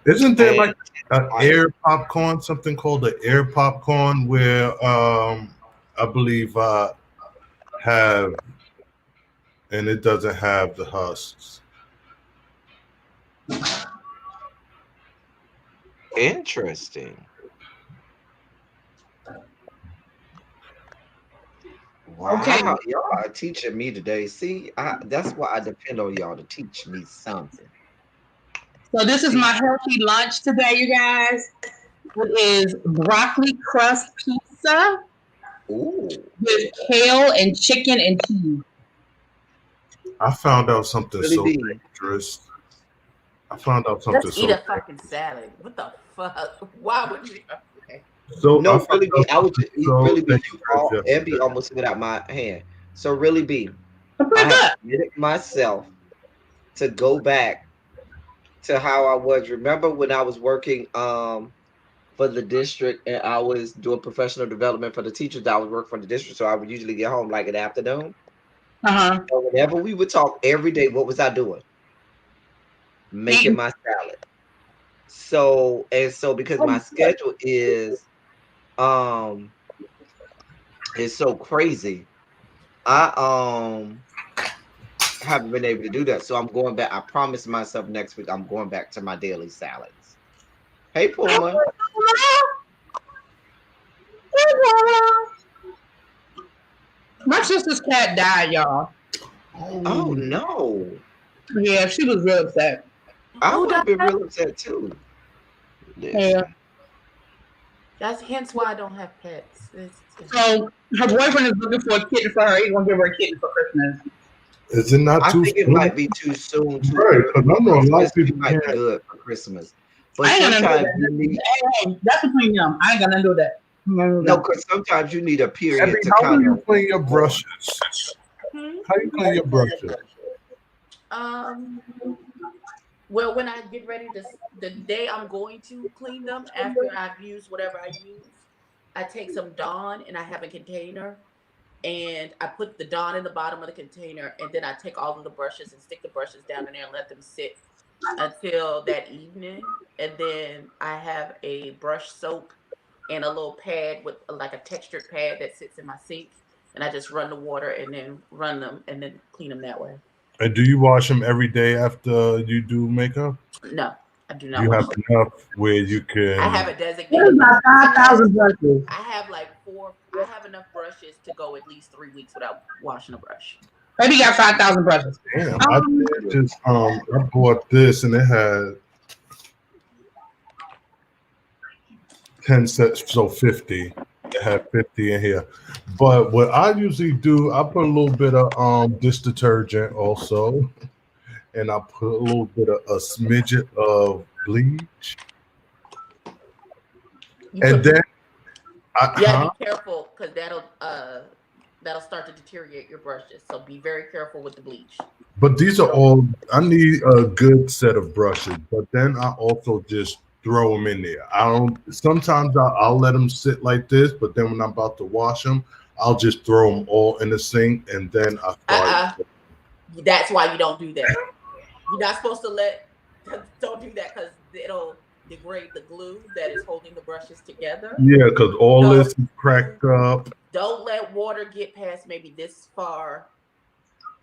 Isn't there like an air popcorn, something called an air popcorn, where I believe I have, and it doesn't have the husks. Interesting. Wow, Okay. y'all are teaching me today. See, that's why I depend on y'all to teach me something. So this is my healthy lunch today, you guys. It is broccoli crust pizza Ooh. with kale and chicken and cheese. I found out something Really so be. dangerous. I found out something Just eat so a fucking salad. What the fuck? Why would you? Okay. so. I No, found really be. out I would something eat so really be. You all dangerous and be yesterday. almost spit out my hand. So really be. That's I pretty have good. committed myself to go back to how I was. Remember when I was working for the district and I was doing professional development for the teachers that I was working for the district. So I would usually get home like in the afternoon. Uh-huh. So whenever we would talk every day, what was I doing? Making Eating. my salad. So because my schedule um is so crazy, I haven't been able to do that. So I'm going back. I promised myself next week I'm going back to my daily salads. Hey Puma. My sister's cat died, y'all. Oh no. Yeah, she was real upset. I Who would have died? been real upset too. Yeah. Listen. That's hence why I don't have pets. So her boyfriend is looking for a kitten for her. He's gonna give her a kitten for Christmas. Is it not I too think it soon? might be too soon to Right, because I know a lot Christmas of people might be can't. good for Christmas. But I ain't gonna do sometimes that. you need Hey, that's between them. I ain't gonna do that. no, because sometimes you need a Abby, period to how do kind you of clean your brushes? Hmm? How you clean your brushes? Well, when I get ready to, the day I'm going to clean them after I've used whatever I use, I take some Dawn and I have a container and I put the Dawn in the bottom of the container and then I take all of the brushes and stick the brushes down in there and let them sit until that evening. And then I have a brush soap and a little pad with like a textured pad that sits in my sink. And I just run the water and then run them and then clean them that way. And do you wash them every day after you do makeup? No, I do not You wash have them. enough where you I have can. a There's designated. about I have 5,000 brushes. I have like four. I have enough brushes to go at least 3 weeks without washing a brush. Maybe got 5,000 brushes. Damn, I did just I bought this and it had 10 sets, so 50. It had 50 in here. But what I usually do, I put a little bit of dish detergent also, and I put a little bit of a smidget of bleach. And then you gotta be careful because that'll start to deteriorate your brushes. So be very careful with the bleach. But these are all, I need a good set of brushes, but then I also just throw them in there. I don't, sometimes I'll let them sit like this, but then when I'm about to wash them, I'll just throw them all in the sink and then I start. That's why you don't do that. You're not supposed to don't do that because it'll degrade the glue that is holding the brushes together. Yeah, because all this is cracked up. Don't let water get past maybe this far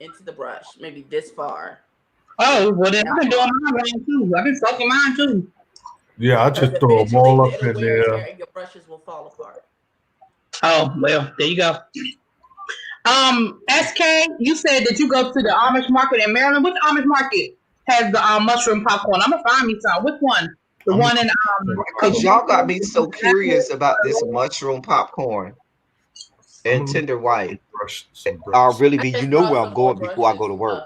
into the brush, maybe this far. Oh, well then I've been doing mine too. I've been soaking mine too. Yeah, I just throw them all up in there. And your brushes will fall apart. Oh, well, there you go. SK, you said that you go to the Amish market in Maryland. Which Amish market has the mushroom popcorn? I'm gonna find me some. Which one? The one in because y'all got me so curious about this mushroom popcorn and tender white. Really be, you know where I'm going before I go to work.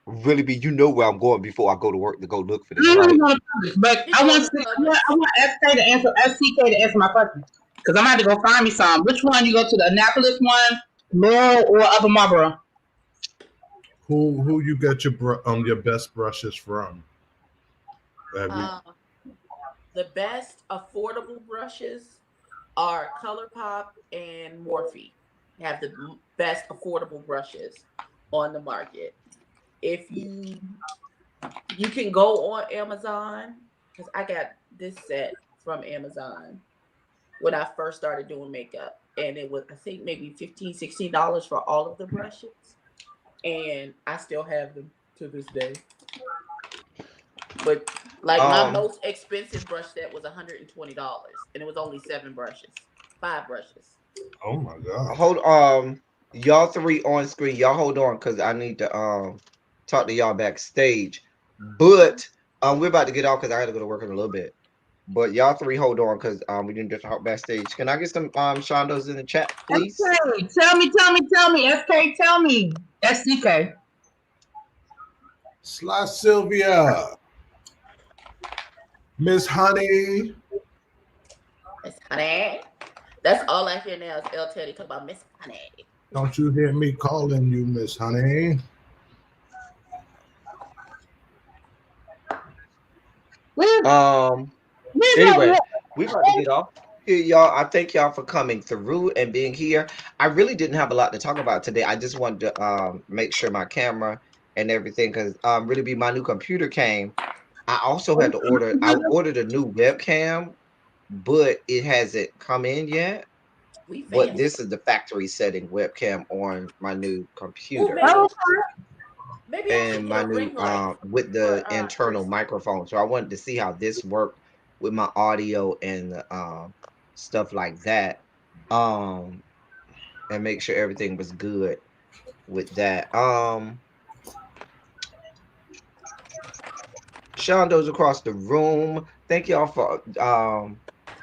Really be, you know where I'm going before I go to work to go look for this, right? But I want SK to answer SCK to answer my question because I'm gonna have to go find me some. Which one you go to, the Annapolis one, Laurel, or Upper Marlboro? Who you get your best brushes from? The best affordable brushes are ColourPop and Morphe. They have the best affordable brushes on the market. If you can go on Amazon, because I got this set from Amazon when I first started doing makeup, and it was I think maybe $15-$16 for all of the brushes, and I still have them to this day. But like my most expensive brush set was $120, and it was only 5 brushes. Oh my god! Hold y'all three on screen. Y'all hold on because I need to talk to y'all backstage. But we're about to get off because I got to go to work in a little bit. But y'all three hold on because we didn't just talk backstage. Can I get some Shondos in the chat, please? SK, tell me. SK, tell me. SCK. Sly Sylvia. Miss Honey. Miss Honey. That's all I hear now is El Teddy talk about Miss Honey. Don't you hear me calling you Miss Honey? Anyway, we about to get off here, y'all. I thank y'all for coming through and being here. I really didn't have a lot to talk about today. I just wanted to make sure my camera and everything, because really be my new computer came. I also had to order. I ordered a new webcam, but it hasn't come in yet. But this is the factory setting webcam on my new computer. Maybe And my new with the internal microphone. So I wanted to see how this worked with my audio and stuff like that. And make sure everything was good with that. Shondo's across the room. Thank y'all for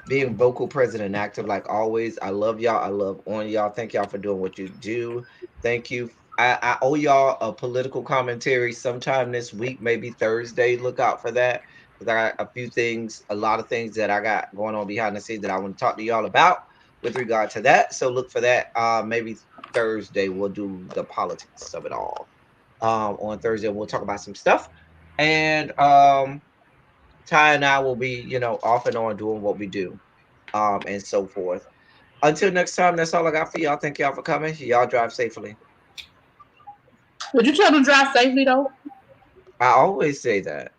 being vocal, present, and active like always. I love y'all. I love on y'all. Thank y'all for doing what you do. Thank you. I owe y'all a political commentary sometime this week, maybe Thursday. Look out for that. Because I got a few things, a lot of things that I got going on behind the scenes that I want to talk to y'all about with regard to that. So look for that. Maybe Thursday we'll do the politics of it all. On Thursday we'll talk about some stuff. And Ty and I will be, off and on doing what we do, and so forth. Until next time, that's all I got for y'all. Thank y'all for coming. Y'all drive safely. Would you tell them to drive safely though? I always say that.